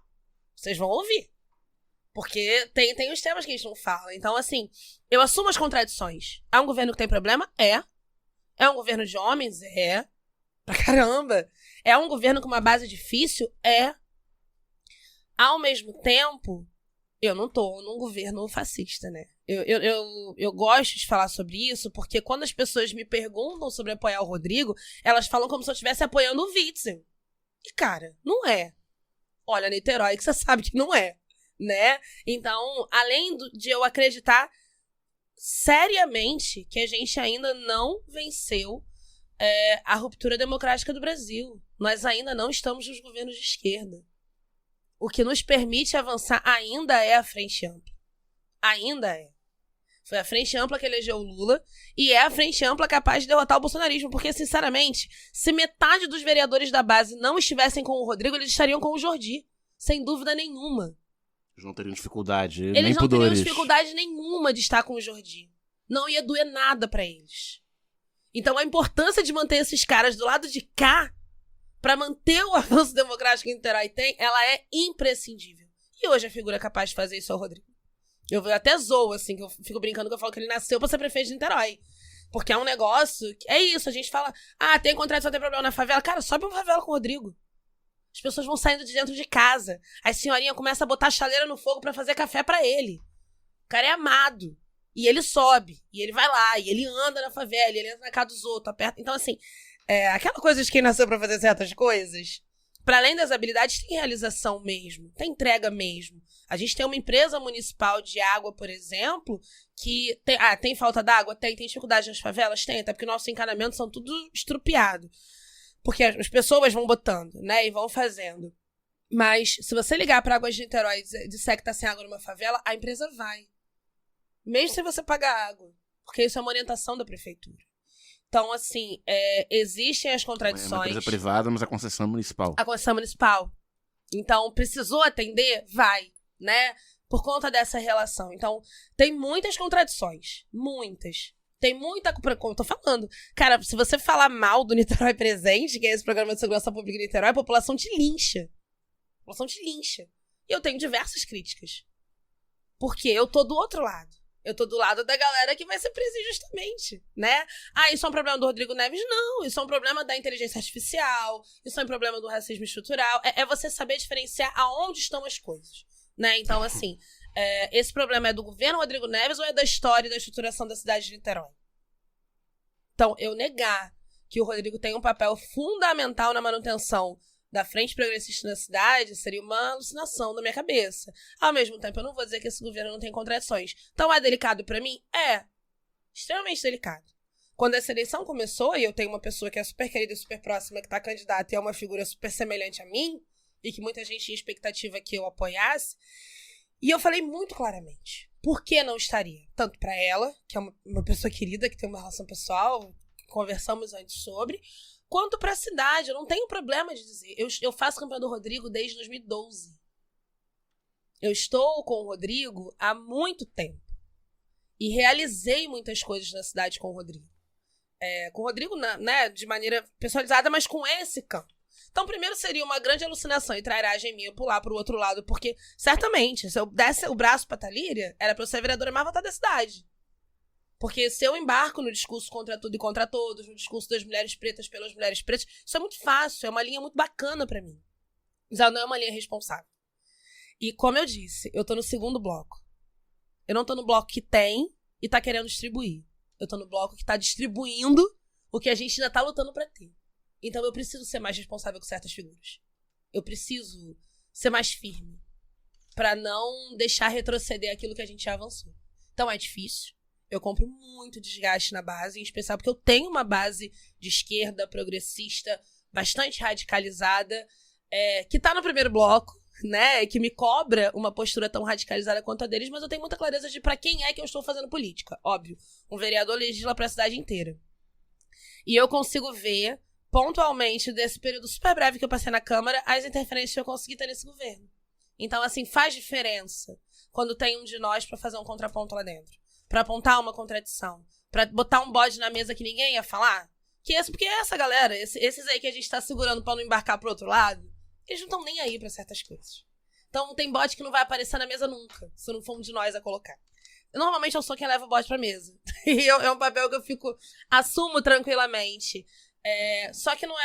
Vocês vão ouvir. Porque tem os temas que a gente não fala. Então, assim, eu assumo as contradições. É um governo que tem problema? É um governo de homens? Pra caramba. É um governo com uma base difícil? Ao mesmo tempo, eu não tô num governo fascista, né? Eu gosto de falar sobre isso porque quando as pessoas me perguntam sobre apoiar o Rodrigo, elas falam como se eu estivesse apoiando o Witzel. E, cara, não é. Olha, Niterói, que você sabe que não é, né? Então, além de eu acreditar seriamente que a gente ainda não venceu a ruptura democrática do Brasil. Nós ainda não estamos nos governos de esquerda. O que nos permite avançar ainda é a Frente Ampla. Ainda é. Foi a Frente Ampla que elegeu o Lula e é a Frente Ampla capaz de derrotar o bolsonarismo. Porque, sinceramente, se metade dos vereadores da base não estivessem com o Rodrigo, eles estariam com o Jordi. Sem dúvida nenhuma. Eles não teriam dificuldade, nem pudores. Eles não teriam dificuldade nenhuma de estar com o Jordi. Não ia doer nada pra eles. Então a importância de manter esses caras do lado de cá para manter o avanço democrático que Niterói tem, ela é imprescindível. E hoje a figura capaz de fazer isso é o Rodrigo. Eu até zoo, assim, que eu fico brincando que eu falo que ele nasceu pra ser prefeito de Niterói. Porque é um negócio... É isso, a gente fala... tem contradição, tem problema na favela. Cara, sobe uma favela com o Rodrigo. As pessoas vão saindo de dentro de casa. As senhorinhas começam a botar a chaleira no fogo pra fazer café pra ele. O cara é amado. E ele sobe. E ele vai lá. E ele anda na favela. E ele entra na casa dos outros. Aperta. Então, assim... aquela coisa de quem nasceu pra fazer certas coisas... Para além das habilidades, tem realização mesmo. Tem entrega mesmo. A gente tem uma empresa municipal de água, por exemplo, que tem falta d'água? Tem dificuldade nas favelas? Tem, até porque nossos encanamentos são tudo estrupiados. Porque as pessoas vão botando, né, e vão fazendo. Mas se você ligar para Águas de Niterói e disser que tá sem água numa favela, a empresa vai. Mesmo sem você pagar água. Porque isso é uma orientação da prefeitura. Então, assim, existem as contradições. É uma empresa privada, mas a concessão municipal. A concessão municipal. Então, precisou atender? Vai, né? Por conta dessa relação. Então, tem muitas contradições. Muitas. Tem muita... Como eu tô falando. Cara, se você falar mal do Niterói Presente, que é esse programa de segurança pública em Niterói, a população te lincha. A população te lincha. E eu tenho diversas críticas. Porque eu tô do outro lado. Eu tô do lado da galera que vai ser presa injustamente, né? Isso é um problema do Rodrigo Neves? Não, isso é um problema da inteligência artificial, isso é um problema do racismo estrutural. É você saber diferenciar aonde estão as coisas, né? Então, assim, esse problema é do governo Rodrigo Neves ou é da história e da estruturação da cidade de Niterói? Então, eu negar que o Rodrigo tem um papel fundamental na manutenção da frente progressista na cidade seria uma alucinação da minha cabeça. Ao mesmo tempo, eu não vou dizer que esse governo não tem contradições. Então, é delicado pra mim? É. Extremamente delicado. Quando essa eleição começou, e eu tenho uma pessoa que é super querida e super próxima, que tá candidata e é uma figura super semelhante a mim, e que muita gente tinha expectativa que eu apoiasse, e eu falei muito claramente por que não estaria. Tanto pra ela, que é uma pessoa querida, que tem uma relação pessoal, conversamos antes sobre... Quanto pra cidade, eu não tenho problema de dizer. Eu faço campanha do Rodrigo desde 2012. Eu estou com o Rodrigo há muito tempo. E realizei muitas coisas na cidade com o Rodrigo. Com o Rodrigo, né, de maneira personalizada, mas com esse campo. Então, primeiro seria uma grande alucinação e trairagem minha pular pro outro lado, porque, certamente, se eu desse o braço pra Thalíria, era pra eu ser a vereadora mais votada da cidade. Porque se eu embarco no discurso contra tudo e contra todos, no discurso das mulheres pretas pelas mulheres pretas, isso é muito fácil, é uma linha muito bacana pra mim. Mas ela não é uma linha responsável. E como eu disse, eu tô no segundo bloco. Eu não tô no bloco que tem e tá querendo distribuir. Eu tô no bloco que tá distribuindo o que a gente ainda tá lutando pra ter. Então eu preciso ser mais responsável com certas figuras. Eu preciso ser mais firme pra não deixar retroceder aquilo que a gente já avançou. Então é difícil. Eu compro muito desgaste na base, em especial porque eu tenho uma base de esquerda, progressista, bastante radicalizada, que tá no primeiro bloco, né? Que me cobra uma postura tão radicalizada quanto a deles, mas eu tenho muita clareza de pra quem é que eu estou fazendo política. Óbvio, um vereador legisla pra cidade inteira. E eu consigo ver, pontualmente, desse período super breve que eu passei na Câmara, as interferências que eu consegui ter nesse governo. Então, assim, faz diferença quando tem um de nós pra fazer um contraponto lá dentro. Pra apontar uma contradição. Pra botar um bode na mesa que ninguém ia falar. Porque essa galera, esses aí que a gente tá segurando pra não embarcar pro outro lado, eles não estão nem aí pra certas coisas. Então tem bode que não vai aparecer na mesa nunca, se não for um de nós a colocar. Normalmente eu sou quem leva o bode pra mesa. E é um papel que eu assumo tranquilamente. Só que não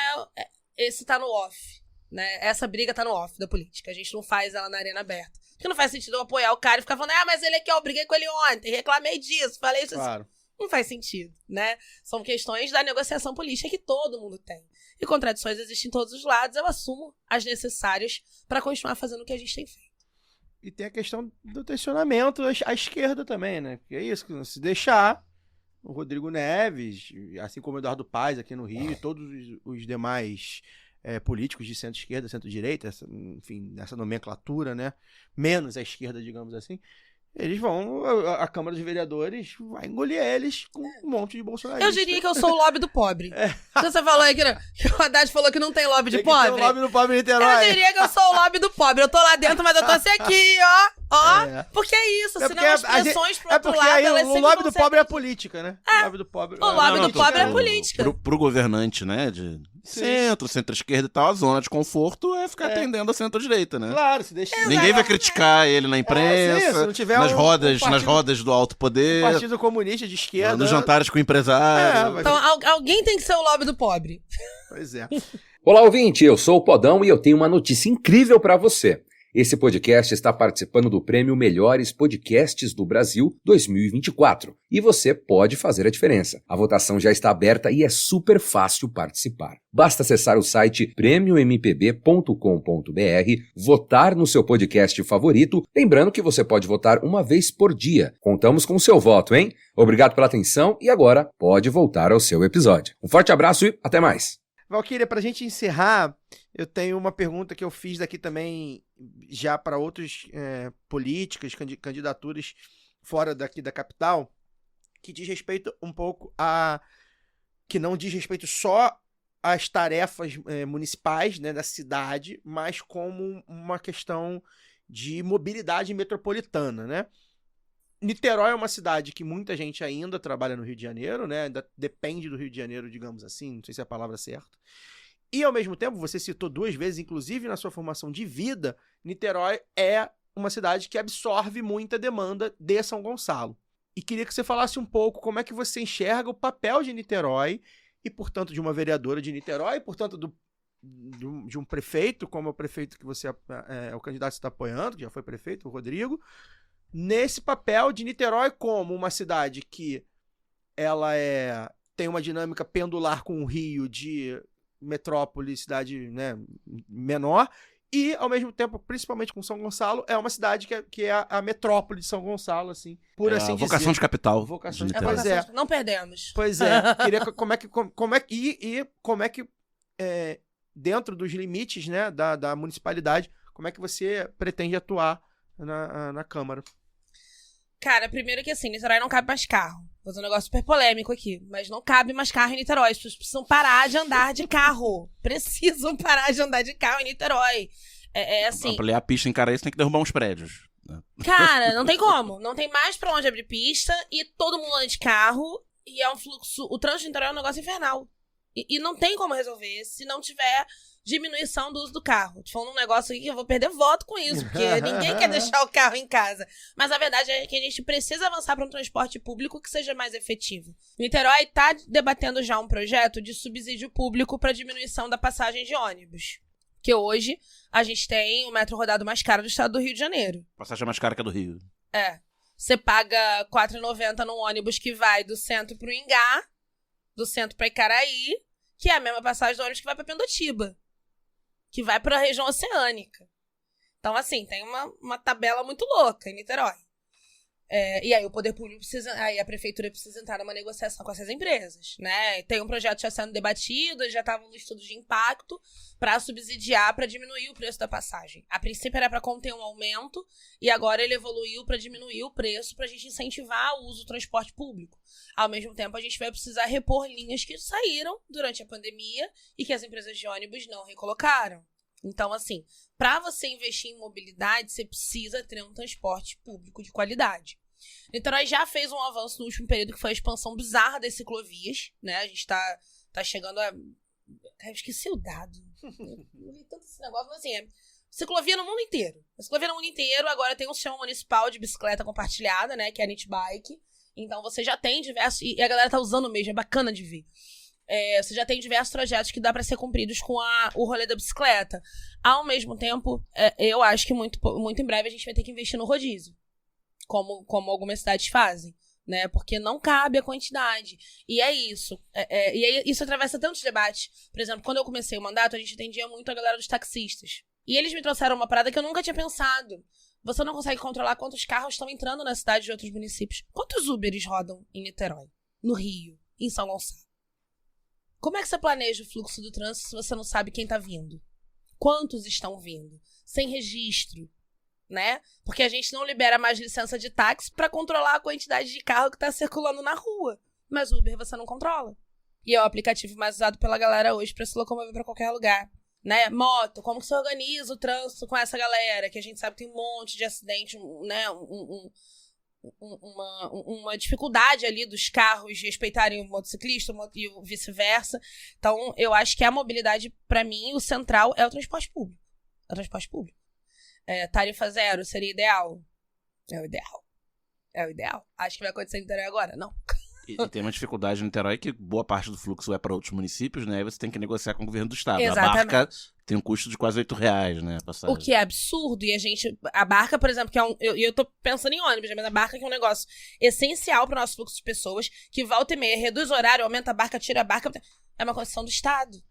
esse tá no off, né? Essa briga tá no off da política. A gente não faz ela na arena aberta. Porque não faz sentido eu apoiar o cara e ficar falando, mas ele aqui, eu briguei com ele ontem, reclamei disso, falei isso. Claro. Não faz sentido, né? São questões da negociação política que todo mundo tem. E contradições existem em todos os lados, eu assumo as necessárias para continuar fazendo o que a gente tem feito. E tem a questão do tensionamento à esquerda também, né? Que é isso, que se deixar o Rodrigo Neves, assim como o Eduardo Paes aqui no Rio, e todos os demais políticos de centro-esquerda, centro-direita, enfim, essa nomenclatura, né? Menos a esquerda, digamos assim, eles vão, a Câmara dos Vereadores vai engolir eles com um monte de bolsonaristas. Eu diria que eu sou o lobby do pobre. Você falou aí que o Haddad falou que não tem lobby de pobre. Tem lobby do pobre em Niterói. Eu diria que eu sou o lobby do pobre. Eu tô lá dentro, mas eu tô assim aqui, ó. Porque é isso, senão as pressões pro outro lado, aí elas o lobby do pobre é a política, né? O lobby do pobre, o lobby do pobre é a política. Pro governante, né, Centro, centro-esquerda e tal, a zona de conforto é ficar atendendo a centro-direita, né? Claro, se deixa... Ninguém vai criticar ele na imprensa, se não tiver nas um rodas, partido- nas rodas do alto poder, Partido Comunista de Esquerda... nos jantares com o empresário. vai- Então alguém tem que ser o lobby do pobre. Pois é. Olá, ouvinte, eu sou o Podão e eu tenho uma notícia incrível para você. Esse podcast está participando do prêmio Melhores Podcasts do Brasil 2024 e você pode fazer a diferença. A votação já está aberta e é super fácil participar. Basta acessar o site prêmiompb.com.br, votar no seu podcast favorito, lembrando que você pode votar uma vez por dia. Contamos com o seu voto, hein? Obrigado pela atenção e agora pode voltar ao seu episódio. Um forte abraço e até mais! Valquíria, pra gente encerrar, eu tenho uma pergunta que eu fiz daqui também já para outros políticas, candidaturas fora daqui da capital, que diz respeito um pouco a... que não diz respeito só às tarefas municipais, né, da cidade, mas como uma questão de mobilidade metropolitana, né? Niterói é uma cidade que muita gente ainda trabalha no Rio de Janeiro, né? Ainda depende do Rio de Janeiro, digamos assim, não sei se é a palavra certa. E, ao mesmo tempo, você citou 2 vezes, inclusive na sua formação de vida, Niterói é uma cidade que absorve muita demanda de São Gonçalo. E queria que você falasse um pouco como é que você enxerga o papel de Niterói e, portanto, de uma vereadora de Niterói, e, portanto, de um prefeito, como é o prefeito que você é o candidato que você está apoiando, que já foi prefeito, o Rodrigo, nesse papel de Niterói como uma cidade que ela tem uma dinâmica pendular com o Rio de metrópole, cidade, né, menor, e ao mesmo tempo, principalmente com São Gonçalo, é uma cidade que é a metrópole de São Gonçalo, assim, por assim dizer. Vocação de capital. Vocação de de Niterói. Pois é. Não perdemos. Pois é. Queria como é que dentro dos limites, né, da municipalidade, como é que você pretende atuar na Câmara? Cara, primeiro que assim, Niterói não cabe mais carro. Vou fazer um negócio super polêmico aqui. Mas não cabe mais carro em Niterói. As pessoas precisam parar de andar de carro. Precisam parar de andar de carro em Niterói. Assim... Pra ler a pista em Caraíça tem que derrubar uns prédios. Cara, não tem como. Não tem mais pra onde abrir pista. E todo mundo anda de carro. E é um fluxo... O trânsito de Niterói é um negócio infernal. E não tem como resolver se não tiver diminuição do uso do carro. Tô falando um negócio aqui que eu vou perder voto com isso, porque ninguém quer deixar o carro em casa. Mas a verdade é que a gente precisa avançar para um transporte público que seja mais efetivo. Niterói está debatendo já um projeto de subsídio público para diminuição da passagem de ônibus. Que hoje a gente tem o metro rodado mais caro do estado do Rio de Janeiro. Passagem mais cara que a do Rio. Você paga R$ 4,90 num ônibus que vai do centro pro Ingá, do centro pra Icaraí, que é a mesma passagem do ônibus que vai pra Pendotiba, que vai pra região oceânica. Então, assim, tem uma tabela muito louca em Niterói. E aí o poder público precisa... Aí a prefeitura precisa entrar numa negociação com essas empresas, né? Tem um projeto já sendo debatido, já estava no estudo de impacto para subsidiar, para diminuir o preço da passagem. A princípio era para conter um aumento e agora ele evoluiu para diminuir o preço para a gente incentivar o uso do transporte público. Ao mesmo tempo, a gente vai precisar repor linhas que saíram durante a pandemia e que as empresas de ônibus não recolocaram. Então, assim, para você investir em mobilidade, você precisa ter um transporte público de qualidade. Niterói já fez um avanço no último período, que foi a expansão bizarra das ciclovias, né? A gente tá chegando a... Eu esqueci o dado. Não vi tanto esse negócio, mas assim, ciclovia no mundo inteiro. A ciclovia no mundo inteiro, agora tem um sistema municipal de bicicleta compartilhada, né? Que é a NitBike. Então você já tem diversos... E a galera tá usando mesmo, é bacana de ver. Você já tem diversos projetos que dá para ser cumpridos com o rolê da bicicleta. Ao mesmo tempo, eu acho que muito em breve a gente vai ter que investir no rodízio, como algumas cidades fazem, né? Porque não cabe a quantidade. E é isso. E aí, isso atravessa tantos debates. Por exemplo, quando eu comecei o mandato, a gente atendia muito a galera dos taxistas. E eles me trouxeram uma parada que eu nunca tinha pensado. Você não consegue controlar quantos carros estão entrando na cidade de outros municípios. Quantos Uberes rodam em Niterói, no Rio, em São Gonçalo? Como é que você planeja o fluxo do trânsito se você não sabe quem tá vindo? Quantos estão vindo? Sem registro, né? Porque a gente não libera mais licença de táxi para controlar a quantidade de carro que tá circulando na rua. Mas o Uber você não controla. E é o aplicativo mais usado pela galera hoje para se locomover para qualquer lugar, né? Moto, como que você organiza o trânsito com essa galera? Que a gente sabe que tem um monte de acidente, né? uma dificuldade ali dos carros respeitarem o motociclista e o vice-versa. Então, eu acho que a mobilidade, para mim, o central é o transporte público. É o transporte público. Tarifa zero seria ideal? É o ideal. É o ideal. Acho que vai acontecer em Niterói agora? Não. E tem uma dificuldade em Niterói que boa parte do fluxo é para outros municípios, né? Aí você tem que negociar com o governo do estado. Exatamente. A barca tem um custo de quase R$8, né? O que é absurdo. E a barca, por exemplo, que é eu tô pensando em ônibus, mas a barca que é um negócio essencial para o nosso fluxo de pessoas, que volta e meia, reduz o horário, aumenta a barca, tira a barca. É uma concessão do estado.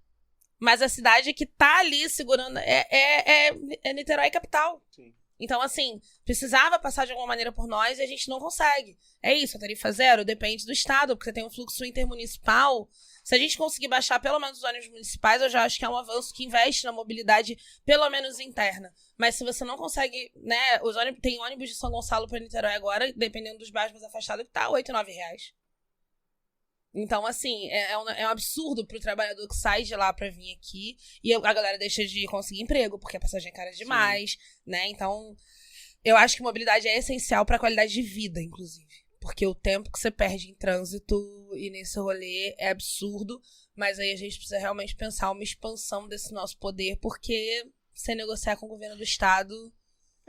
Mas a cidade que tá ali segurando é Niterói capital. Sim. Então, assim, precisava passar de alguma maneira por nós e a gente não consegue. É isso, a tarifa zero depende do estado, porque você tem um fluxo intermunicipal. Se a gente conseguir baixar pelo menos os ônibus municipais, eu já acho que é um avanço que investe na mobilidade, pelo menos interna. Mas se você não consegue, né, tem ônibus de São Gonçalo para Niterói agora, dependendo dos bairros mais afastados, que tá R$8, R$9. Então, assim, é um absurdo pro trabalhador que sai de lá pra vir aqui e a galera deixa de conseguir emprego, porque a passagem é cara demais, né? Então, eu acho que mobilidade é essencial pra qualidade de vida, inclusive. Porque o tempo que você perde em trânsito e nesse rolê é absurdo, mas aí a gente precisa realmente pensar uma expansão desse nosso poder, porque sem negociar com o governo do estado...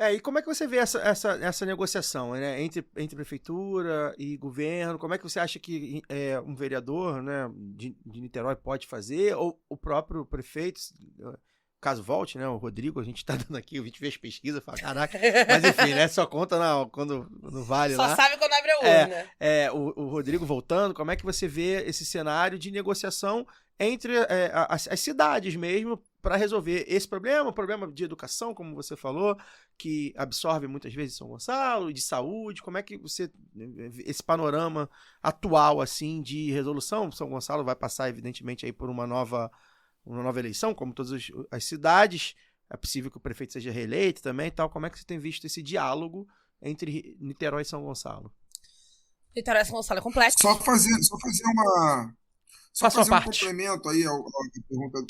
E como é que você vê essa negociação, né, entre prefeitura e governo? Como é que você acha que um vereador, né, de Niterói pode fazer? Ou o próprio prefeito, caso volte, né, o Rodrigo, a gente tá dando aqui, a gente vê as pesquisas, fala, caraca, mas enfim, né, só conta quando vale só lá. Só sabe quando abre a urna. O Rodrigo voltando, como é que você vê esse cenário de negociação entre as cidades mesmo, para resolver esse problema, o problema de educação, como você falou, que absorve muitas vezes São Gonçalo, de saúde, como é que você, esse panorama atual, assim, de resolução, São Gonçalo vai passar, evidentemente, aí por uma nova eleição, como todas as cidades, é possível que o prefeito seja reeleito também e tal, como é que você tem visto esse diálogo entre Niterói e São Gonçalo? Niterói e São Gonçalo é complexo. Só fazer um complemento aí à pergunta.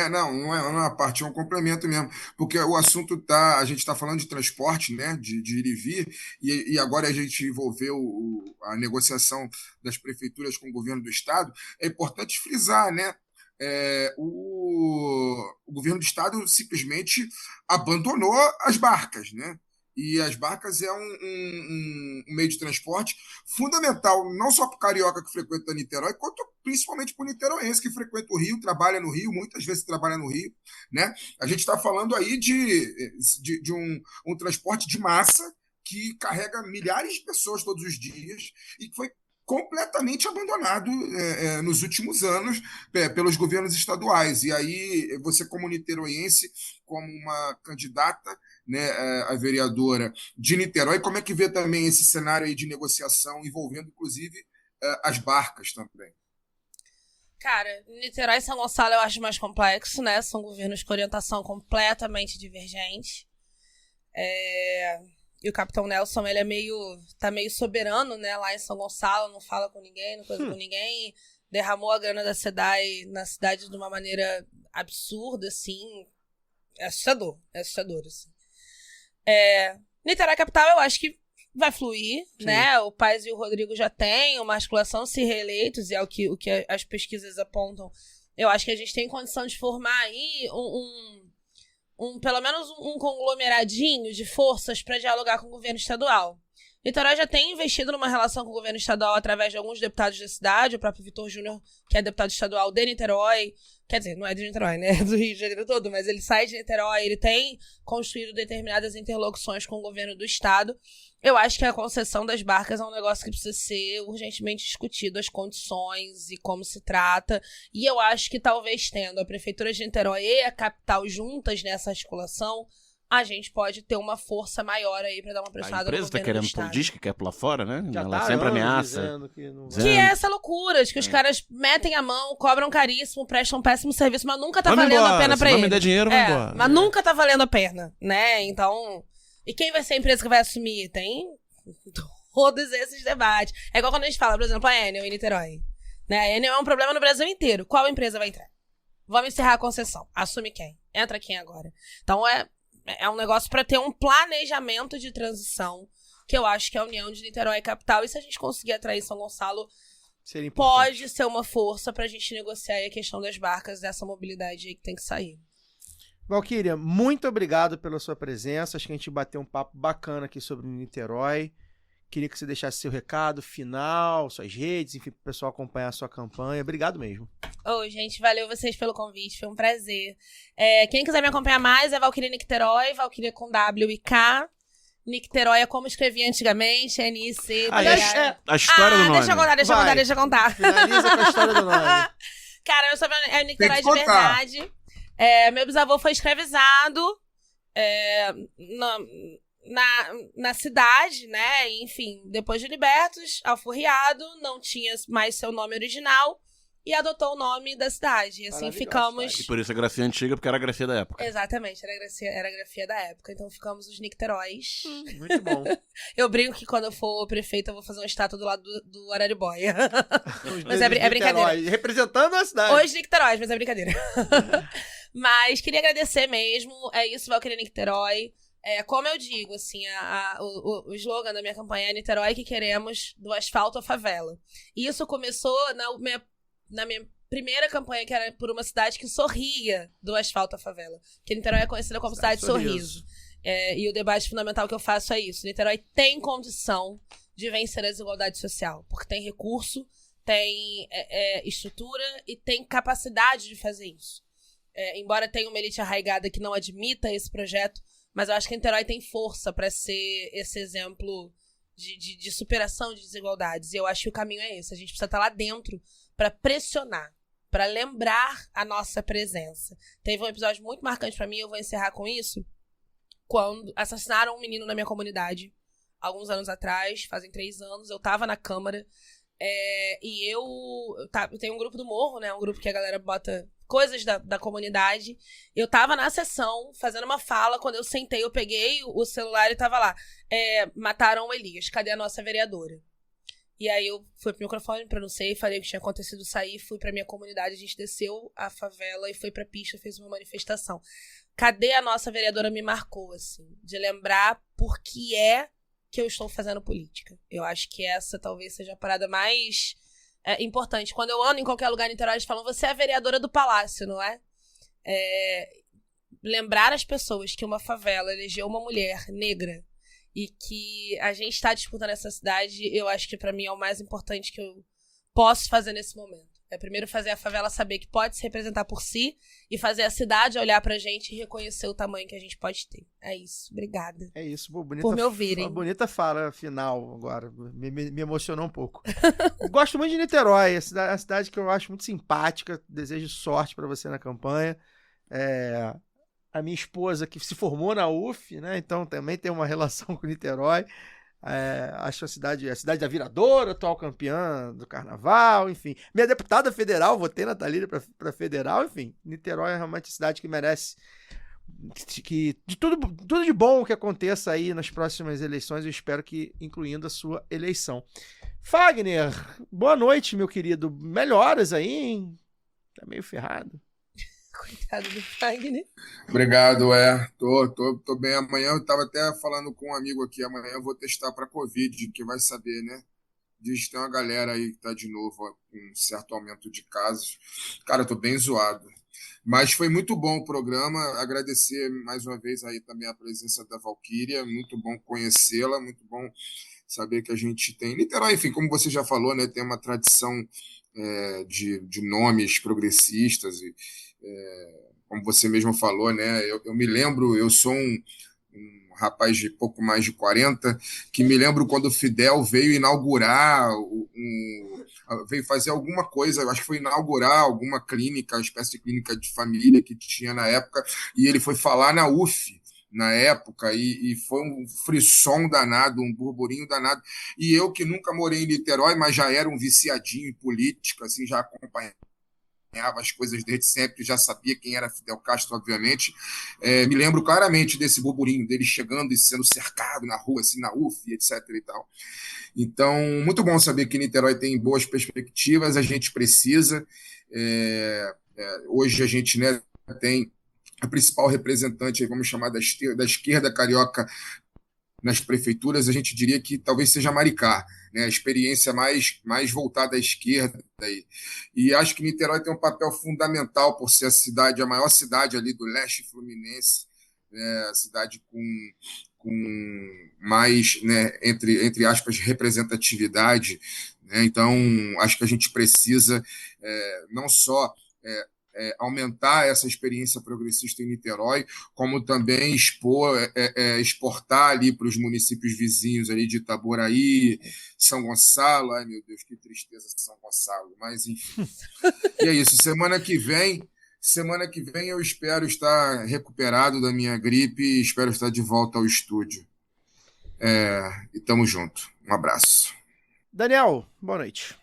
Não é uma parte, é um complemento mesmo, porque o assunto a gente está falando de transporte, né, de ir e vir, e agora a gente envolveu a negociação das prefeituras com o governo do estado. É importante frisar, né, o governo do estado simplesmente abandonou as barcas, né? E as barcas é um meio de transporte fundamental, não só para o carioca que frequenta Niterói, quanto principalmente para o niteroense que frequenta o Rio, trabalha no Rio, muitas vezes trabalha no Rio, né? A gente está falando aí de um transporte de massa que carrega milhares de pessoas todos os dias e que foi completamente abandonado nos últimos anos pelos governos estaduais. E aí você, como niteroense, como uma candidata, né, a vereadora de Niterói, como é que vê também esse cenário aí de negociação envolvendo, inclusive, as barcas também? Cara, Niterói e São Gonçalo eu acho mais complexo, né? São governos com orientação completamente divergente. E o Capitão Nelson, ele tá meio soberano, né? Lá em São Gonçalo, não fala com ninguém, não coisa com ninguém. Derramou a grana da SEDAI na cidade de uma maneira absurda, assim. É assustador, assim. Niterói Capital, eu acho que vai fluir, sim, né? O Paes e o Rodrigo já têm uma articulação, se reeleitos, e é o que as pesquisas apontam. Eu acho que a gente tem condição de formar aí pelo menos um conglomeradinho de forças para dialogar com o governo estadual. Niterói já tem investido numa relação com o governo estadual através de alguns deputados da cidade, o próprio Vitor Júnior, que é deputado estadual de Niterói, quer dizer, não é de Niterói, né, é do Rio de Janeiro todo, mas ele sai de Niterói, ele tem construído determinadas interlocuções com o governo do estado. Eu acho que a concessão das barcas é um negócio que precisa ser urgentemente discutido, as condições e como se trata, e eu acho que talvez tendo a prefeitura de Niterói e a capital juntas nessa articulação, a gente pode ter uma força maior aí pra dar uma pressionada no governo do estado. A empresa tá querendo, diz que quer pular fora, né? Já ela sempre ameaça. Que é essa loucura, de que os caras metem a mão, cobram caríssimo, prestam um péssimo serviço, mas nunca tá valendo a pena pra eles. Se não me der dinheiro, vai embora. Mas nunca tá valendo a pena, né? Então... E quem vai ser a empresa que vai assumir? Tem todos esses debates. É igual quando a gente fala, por exemplo, a Enel em Niterói. Né? A Enel é um problema no Brasil inteiro. Qual empresa vai entrar? Vamos encerrar a concessão. Assume quem? Entra quem agora? Então é um negócio para ter um planejamento de transição que eu acho que a união de Niterói e capital, e se a gente conseguir atrair São Gonçalo, Seria importante. pode ser uma força pra gente negociar aí a questão das barcas, dessa mobilidade aí que tem que sair. Valquíria, muito obrigado pela sua presença. Acho que a gente bateu um papo bacana aqui sobre Niterói. Queria que você deixasse seu recado final, suas redes, enfim, para o pessoal acompanhar a sua campanha. Obrigado mesmo. Gente, valeu vocês pelo convite, foi um prazer. Quem quiser me acompanhar mais é Valquíria Nicterói, Valquíria com W e K. Nicterói é como escrevia antigamente, N-I-C. A história do nome. Deixa eu contar. Finaliza com a história do nome. Cara, eu sou Nicterói de contar. verdade. Meu bisavô foi escravizado na cidade, né? Enfim, depois de libertos, alforriado, não tinha mais seu nome original e adotou o nome da cidade. E assim ficamos. E por isso a grafia antiga, porque era a grafia da época. Exatamente, era a grafia da época. Então ficamos os Nicteróis. Muito bom. Eu brinco que quando eu for prefeita, eu vou fazer uma estátua do lado do Araribóia. Mas é brincadeira. Representando a cidade. Os Nicteróis, mas é brincadeira. Mas queria agradecer mesmo. É isso, Valquíria Nicterói. Como eu digo, assim, o slogan da minha campanha é Niterói que queremos, do asfalto à favela. E isso começou na minha primeira campanha, que era por uma cidade que sorria do asfalto à favela. Porque Niterói é conhecida como cidade de sorriso. E o debate fundamental que eu faço é isso. Niterói tem condição de vencer a desigualdade social, porque tem recurso, tem estrutura e tem capacidade de fazer isso. Embora tenha uma elite arraigada que não admita esse projeto, mas eu acho que Niterói tem força para ser esse exemplo de superação de desigualdades. E eu acho que o caminho é esse. A gente precisa estar lá dentro para pressionar, para lembrar a nossa presença. Teve um episódio muito marcante para mim, eu vou encerrar com isso, quando assassinaram um menino na minha comunidade, alguns anos atrás, fazem 3 anos, eu tava na Câmara, e eu tenho um grupo do Morro, né, um grupo que a galera bota coisas da comunidade. Eu tava na sessão, fazendo uma fala, quando eu sentei, eu peguei o celular e tava lá, mataram o Elias, cadê a nossa vereadora? E aí eu fui pro microfone, pronunciei, falei o que tinha acontecido, saí, fui pra minha comunidade, a gente desceu a favela e foi pra pista, fez uma manifestação. Cadê a nossa vereadora? Me marcou, assim, de lembrar por que que eu estou fazendo política. Eu acho que essa talvez seja a parada mais importante. Quando eu ando em qualquer lugar em Niterói, eles falam, você é a vereadora do palácio, não é? Lembrar as pessoas que uma favela elegeu uma mulher negra e que a gente está disputando essa cidade, eu acho que pra mim é o mais importante que eu posso fazer nesse momento. Primeiro fazer a favela saber que pode se representar por si e fazer a cidade olhar pra gente e reconhecer o tamanho que a gente pode ter. É isso. Obrigada. É isso. Bonita, por me ouvirem. Bonita fala final agora. Me emocionou um pouco. Gosto muito de Niterói. É uma cidade que eu acho muito simpática. Desejo sorte pra você na campanha. A minha esposa que se formou na UF, né? Então também tem uma relação com Niterói. Acho a cidade da Viradora, atual campeã do Carnaval, enfim. Minha deputada federal, votei na Thalíria para federal, enfim. Niterói é realmente a cidade que merece de tudo de bom que aconteça aí nas próximas eleições, eu espero que incluindo a sua eleição. Fagner, boa noite, meu querido. Melhoras aí, hein? Tá meio ferrado. Coitado do Fagner. Obrigado, tô bem. Amanhã eu tava até falando com um amigo aqui, amanhã eu vou testar para Covid, que vai saber, né? Diz que tem uma galera aí que tá de novo com um certo aumento de casos. Cara, eu tô bem zoado. Mas foi muito bom o programa, agradecer mais uma vez aí também a presença da Valquíria, muito bom conhecê-la, muito bom saber que a gente tem... Niterói, enfim, como você já falou, né, tem uma tradição de nomes progressistas e como você mesmo falou, né? Eu me lembro, eu sou um rapaz de pouco mais de 40, que me lembro quando o Fidel veio inaugurar, veio fazer alguma coisa, acho que foi inaugurar alguma clínica, uma espécie de clínica de família que tinha na época, e ele foi falar na UF, na época, e foi um frisson danado, um burburinho danado. E eu, que nunca morei em Niterói, mas já era um viciadinho em política, assim, já acompanhava as coisas desde sempre, já sabia quem era Fidel Castro, obviamente. Me lembro claramente desse burburinho, dele chegando e sendo cercado na rua, assim, na UF, etc. e tal. Então, muito bom saber que Niterói tem boas perspectivas, a gente precisa. Hoje a gente, né, tem a principal representante, vamos chamar da esquerda carioca, nas prefeituras, a gente diria que talvez seja Maricá, né? A experiência mais voltada à esquerda. E acho que Niterói tem um papel fundamental por ser a maior cidade ali do leste fluminense, né? A cidade com mais, né, entre aspas, representatividade, né? Então, acho que a gente precisa não só aumentar essa experiência progressista em Niterói, como também exportar ali para os municípios vizinhos ali de Itaboraí, São Gonçalo. Ai, meu Deus, que tristeza São Gonçalo. Mas, enfim. E é isso. Semana que vem eu espero estar recuperado da minha gripe e espero estar de volta ao estúdio. E tamo junto. Um abraço. Daniel, boa noite.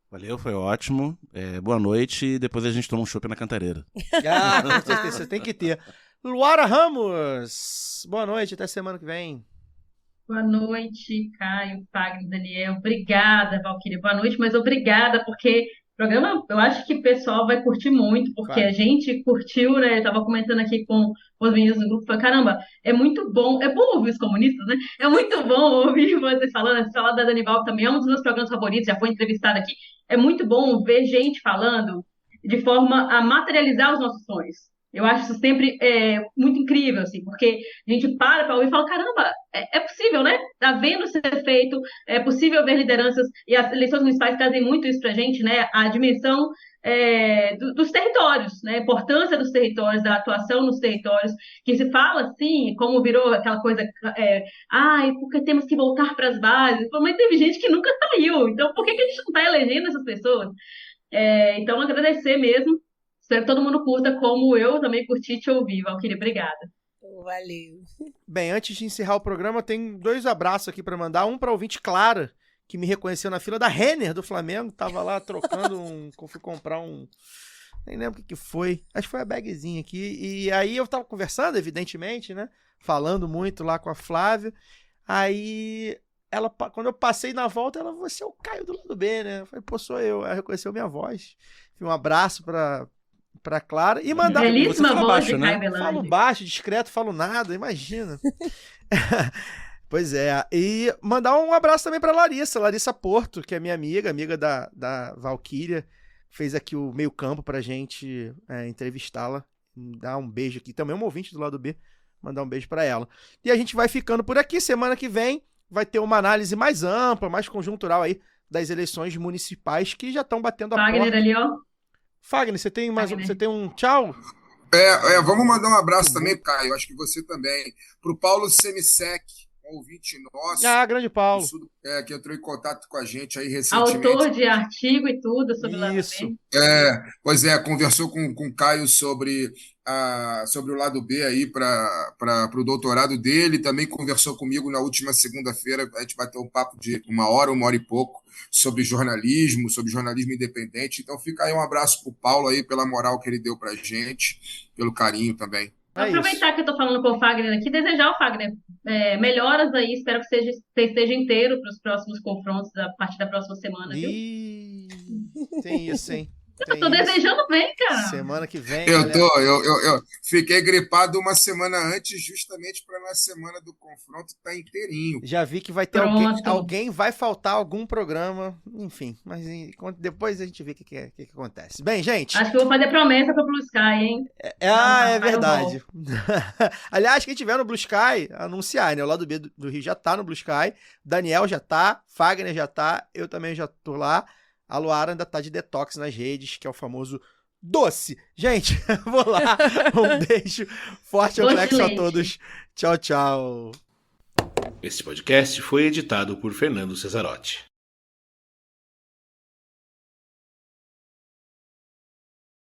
Valeu, foi ótimo. Boa noite e depois a gente toma um chopp na Cantareira. Com certeza, você tem que ter. Luara Ramos, boa noite, até semana que vem. Boa noite, Caio, Fagner, Daniel. Obrigada, Valquíria. Boa noite, mas obrigada, porque o programa, eu acho que o pessoal vai curtir muito, porque a gente curtiu, né? Eu tava comentando aqui com os meninos do grupo, falei, caramba, é bom ouvir os comunistas, né? É muito bom ouvir vocês falando, falar da Danival também, é um dos meus programas favoritos, já foi entrevistada aqui. É muito bom ver gente falando de forma a materializar os nossos sonhos. Eu acho isso sempre muito incrível, assim, porque a gente para ouvir e fala, caramba, é possível, né? Tá vendo ser feito, é possível ver lideranças, e as eleições municipais trazem muito isso pra gente, né? A dimensão dos territórios, né? A importância dos territórios, da atuação nos territórios, que se fala assim, como virou aquela coisa, porque temos que voltar para as bases, mas teve gente que nunca saiu, então por que a gente não está elegendo essas pessoas? Então, agradecer mesmo. Espero que todo mundo curta como eu também curti te ouvir, Valquíria. Obrigada. Valeu. Bem, antes de encerrar o programa, tem 2 abraços aqui para mandar. Um para ouvinte Clara, que me reconheceu na fila da Renner do Flamengo. Tava lá trocando fui comprar nem lembro o que foi. Acho que foi a bagzinha aqui. E aí eu tava conversando, evidentemente, né? Falando muito lá com a Flávia. Aí quando eu passei na volta, você é o Caio do lado B, né? Eu falei, pô, sou eu. Ela reconheceu minha voz. Um abraço pra Clara e mandar. Belíssima voz baixo, de né? Caio Belandi. Falo baixo, discreto, falo nada, imagina. Pois é. E mandar um abraço também pra Larissa Porto, que é minha amiga da Valquíria, fez aqui o meio-campo pra gente entrevistá-la. Dar um beijo aqui. Também é um ouvinte do lado B. Mandar um beijo pra ela. E a gente vai ficando por aqui. Semana que vem vai ter uma análise mais ampla, mais conjuntural aí das eleições municipais que já estão batendo a Fagner porta. ali, ó. Fagner, você tem um tchau? Vamos mandar um abraço também, Caio, acho que você também, para o Paulo Semissec, um ouvinte nosso. Grande Paulo. Que entrou em contato com a gente aí recentemente. Autor de artigo e tudo sobre o lado Isso. B. Conversou com o Caio sobre o lado B aí para o doutorado dele, também conversou comigo na última segunda-feira, a gente bateu um papo de 1 hora e pouco, sobre jornalismo independente. Então fica aí um abraço pro Paulo aí pela moral que ele deu pra gente, pelo carinho também. Aproveitar que eu tô falando com o Fagner aqui, desejar ao Fagner melhoras aí, espero que você esteja inteiro para os próximos confrontos a partir da próxima semana, viu? Tem isso, hein? Eu tô desejando bem, cara. Semana que vem. Eu fiquei gripado uma semana antes, justamente para na semana do confronto estar inteirinho. Já vi que vai ter alguém vai faltar algum programa, enfim, mas depois a gente vê o que acontece. Bem, gente. Acho que eu vou fazer promessa pro Blue Sky, hein? É verdade. Aliás, quem tiver no Blue Sky, anunciar, né? O lado B do Rio já tá no Blue Sky, Daniel já tá, Fagner já tá, eu também já tô lá. A Luara ainda tá de detox nas redes, que é o famoso doce. Gente, vou lá. Um beijo forte e complexo a todos. Tchau, tchau. Este podcast foi editado por Fernando Cesarotti.